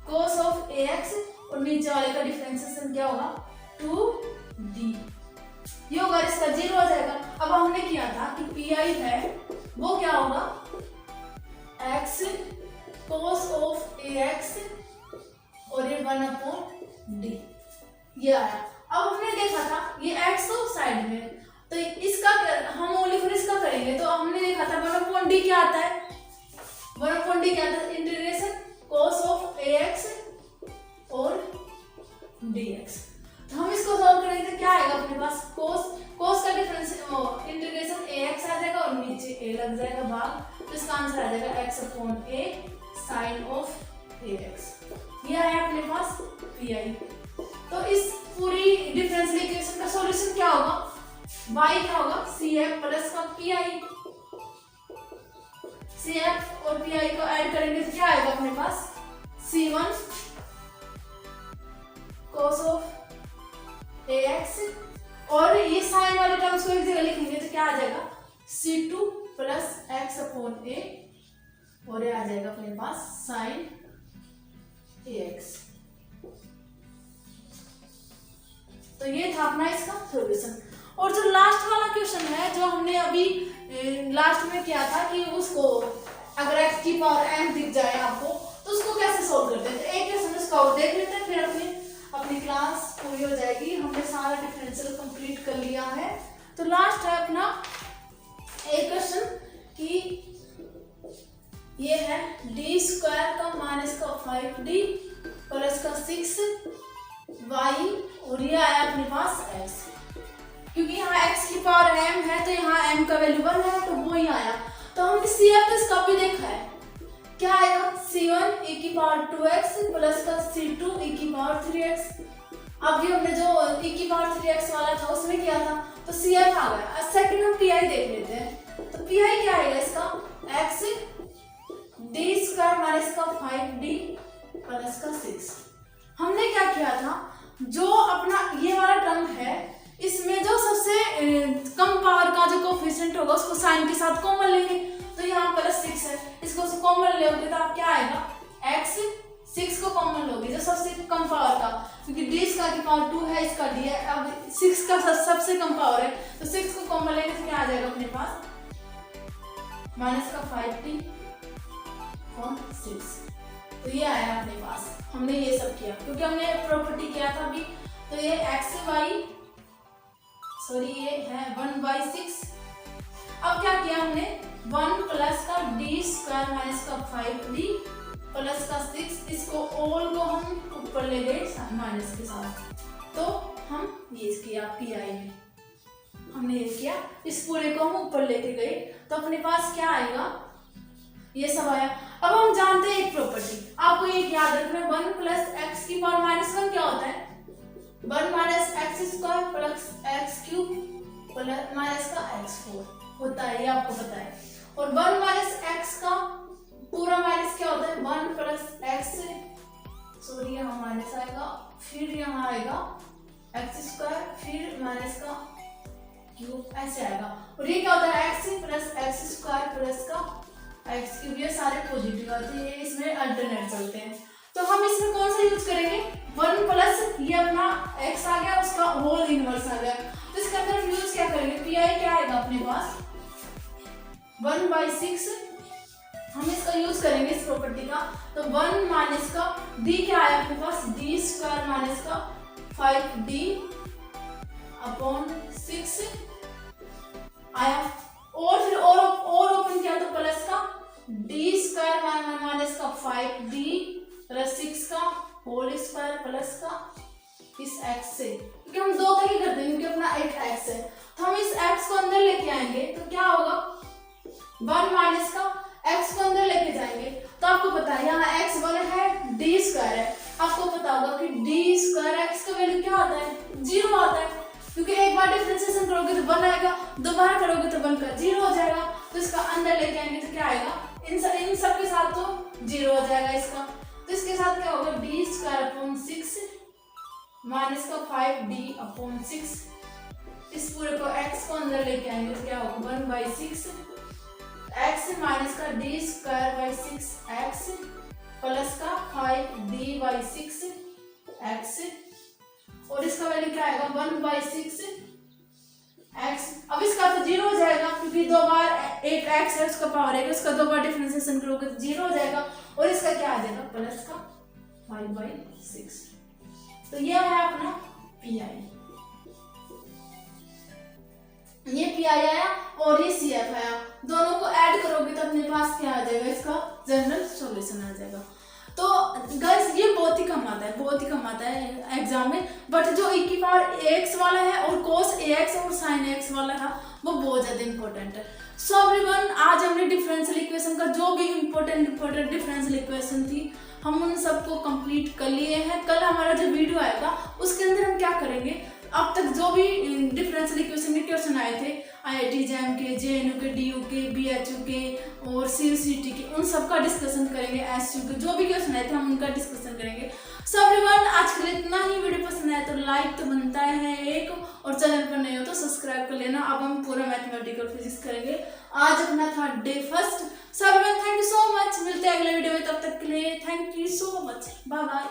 cos ऑफ ax और नीचे वाले का डिफरेंशिएशन क्या होगा 2d, ये होगा, इसका 0 आ जाएगा। अब हमने किया था कि pi है वो क्या होगा, x cos ऑफ ax और ये 1/d, ये आया। अब हमने देखा था ये x तो साइड में, तो इसका हम ओनली फिर इसका करेंगे, तो हमने देखा था 1/d क्या आता है, 1/d क्या आता है, इंटीग्रेशन cos ऑफ ax और dx। तो हम इसको सॉल्व करेंगे तो क्या आएगा अपने पास, cos का डिफरेंस इंटीग्रेशन ax आ जाएगा और नीचे a लग जाएगा भाग, तो इसका आंसर आ जाएगा x/a sin ऑफ ax। ये आया अपने पास pi। तो इस पूरी डिफरेंशियल इक्वेशन का सॉल्यूशन क्या होगा, y क्या होगा, cf प्लस का pi, cf और pi को ऐड करेंगे तो क्या आएगा अपने पास, c1 cos ऑफ ax और ये साइन वाले टर्म्स को एक जगह लिखेंगे तो क्या आ जाएगा, c2 प्लस x/a और ये आ जाएगा अपने पास sin ax। तो ये था अपना इसका सॉल्यूशन। और जो लास्ट वाला क्वेश्चन है जो हमने अभी लास्ट में किया था कि उसको अगर x की पावर n दिख जाए आपको तो उसको कैसे सॉल्व करते हैं, तो एक क्वेश्चन उसका और देख लेते हैं, फिर अपनी क्लास पूरी हो जाएगी। हमने सारा डिफरेंशियल कंप्लीट कर लिया है। तो लास्ट है अपना एक क्वेश्चन कि ये है d स्क्वायर का माइनस का 5d प्लस का 6y और ये आया अपने पास x। क्योंकि यहाँ x की पावर m है तो यहाँ m का वैल्यू 1 है तो वो ही आया। तो हमने CF इसका भी देखा है, क्या आएगा C1 e की पावर 2x प्लस का C2 e की पावर 3x। अभी हमने जो e की पावर 3x वाला था उसमें किया था तो CF आ गया। सेकंड हम PI देख लेते हैं। तो PI क्या आएगा इसका, x d स्क्वायर माइनस का 5d प्लस का 6। हमने क्या किया था, जो अपना ये वाला टर्म है इसमें जो सबसे कम पावर का जो कोफिशिएंट होगा उसको साइन के साथ कॉमन लेंगे। तो यहाँ +6 है, इसको कॉमन लोगे तो आप क्या आएगा, x 6 को कॉमन लोगे जो सबसे कम पावर का, क्योंकि d स्क्वायर की पावर 2 है, इसका d है, अब 6 का सबसे कम पावर है तो 6 को कॉमन लेंगे तो क्या आ जाएगा अपने पास, माइनस का 5d और 6। तो ये आया अपने पास। हमने ये सब किया क्योंकि हमने प्रॉपर्टी किया था अभी। तो ये ये है 1/6। अब क्या किया हमने, 1 प्लस का d स्क्वायर माइनस का 5d प्लस का 6, इसको ऑल को हम ऊपर ले गए माइनस के साथ। तो हम ये किया PI में, हमने ये किया, इस पूरे को हम ऊपर लेके गए तो अपने पास क्या आएगा, ये सब आया। अब हम जानते हैं एक प्रॉपर्टी, आपको ये याद रखना है, 1 प्लस x की पावर -1 क्या होता है, 1 minus x square plus x cube plus minus का x4 होता है, ये आपको पता है। और 1 माइनस एक्स का पूरा माइनस क्या होता है, 1 प्लस एक्स, सॉरी यहाँ माइनस आएगा, फिर यहाँ आएगा एक्स स्क्वायर, फिर माइनस का क्यूब, ऐसे आएगा। और ये क्या होता है, x plus x square plus का एक्स क्यूब, ये सारे पॉजिटिव आते हैं, इसमें अल्टरनेट चलते हैं। तो हम इसमें कौन सा यूज करेंगे, 1 प्लस ये अपना x आ गया, उसका होल इनवर्स आ गया, तो इसके अंदर हम यूज क्या करेंगे, PI क्या आएगा अपने पास 1/6, हम इसका यूज करेंगे इस प्रॉपर्टी का। तो 1 माइनस का d क्या आया अपने पास, d स्क्वायर माइनस का 5d अपॉन 6 आया। और फिर और ओपन किया तो प्लस का d स्क्वायर माइनस का 5d प्लस 6 का होल स्क्वायर प्लस का इस x से, क्योंकि हम दो का ही करते हैं क्योंकि अपना एक x है, तो हम इस x को अंदर लेके आएंगे तो क्या होगा, 1 माइनस का x को अंदर लेके जाएंगे तो आपको पता है यहाँ x 1 है, d स्क्वायर है, आपको पता होगा कि d स्क्वायर x का वैल्यू क्या आता है, 0 आता है, क्योंकि एक बार डिफरेंशिएशन करोगे तो 1 आएगा, दोबारा करोगे तो 1 का 0 हो जाएगा। तो इसका अंदर लेके आएंगे तो क्या आएगा, इन सब के साथ तो 0 हो जाएगा इसका, तो इसके साथ क्या होगा, d स्क्वायर अपॉन 6 माइनस का 5d अपॉन 6, इस पूरे को x को अंदर लेके आएंगे तो क्या होगा 1/6 x माइनस का d square by 6 x plus का 5d/6 x, और इसका वैल्यू क्या आएगा 1/6 x। अब इसका तो 0 हो जाएगा क्योंकि दो बार एक x है उसका पावर है, उसका दो बार डिफरेंशिएशन करोगे तो 0 हो जाएगा, और इसका क्या आ जाएगा प्लस का 5/6। तो ये है अपना PI, ये PI आया और ये CF आया, दोनों को ऐड करोगे तो अपने पास क्या आ जाएगा, इसका जनरल सॉल्यूशन आ जाएगा। तो गाइस ये बहुत ही कम आता है एग्जाम में, बट जो e की पावर ax वाला है और cos ax और sin ax वाला था वो बहुत ज्यादा इंपॉर्टेंट है। सो एवरीवन, आज हमने डिफरेंशियल इक्वेशन का जो भी इंपॉर्टेंट डिफरेंशियल इक्वेशन थी हम उन सबको कंप्लीट कर लिए हैं। कल हमारा जो वीडियो आएगा उसके अंदर हम क्या करेंगे, अब तक जो भी डिफरेंशियल इक्वेशन के क्वेश्चन आए थे IIT JAM के, JNU के, DU के, BHU के और CUCT के, उन सब का डिस्कशन करेंगे। SU के जो भी क्वेश्चन आए थे हम उनका डिस्कशन करेंगे। सो एवरीवन, आज के लिए इतना ही। वीडियो पसंद आया तो लाइक तो बनता है एक, और चैनल पर नए हो तो सब्सक्राइब कर लेना। अब हम पूरा मैथमेटिकल फिजिक्स करेंगे। आज अपना था day first. So everyone, thank you so much, मिलते हैं अगले वीडियो में, तब तक के लिए thank you so much, bye bye.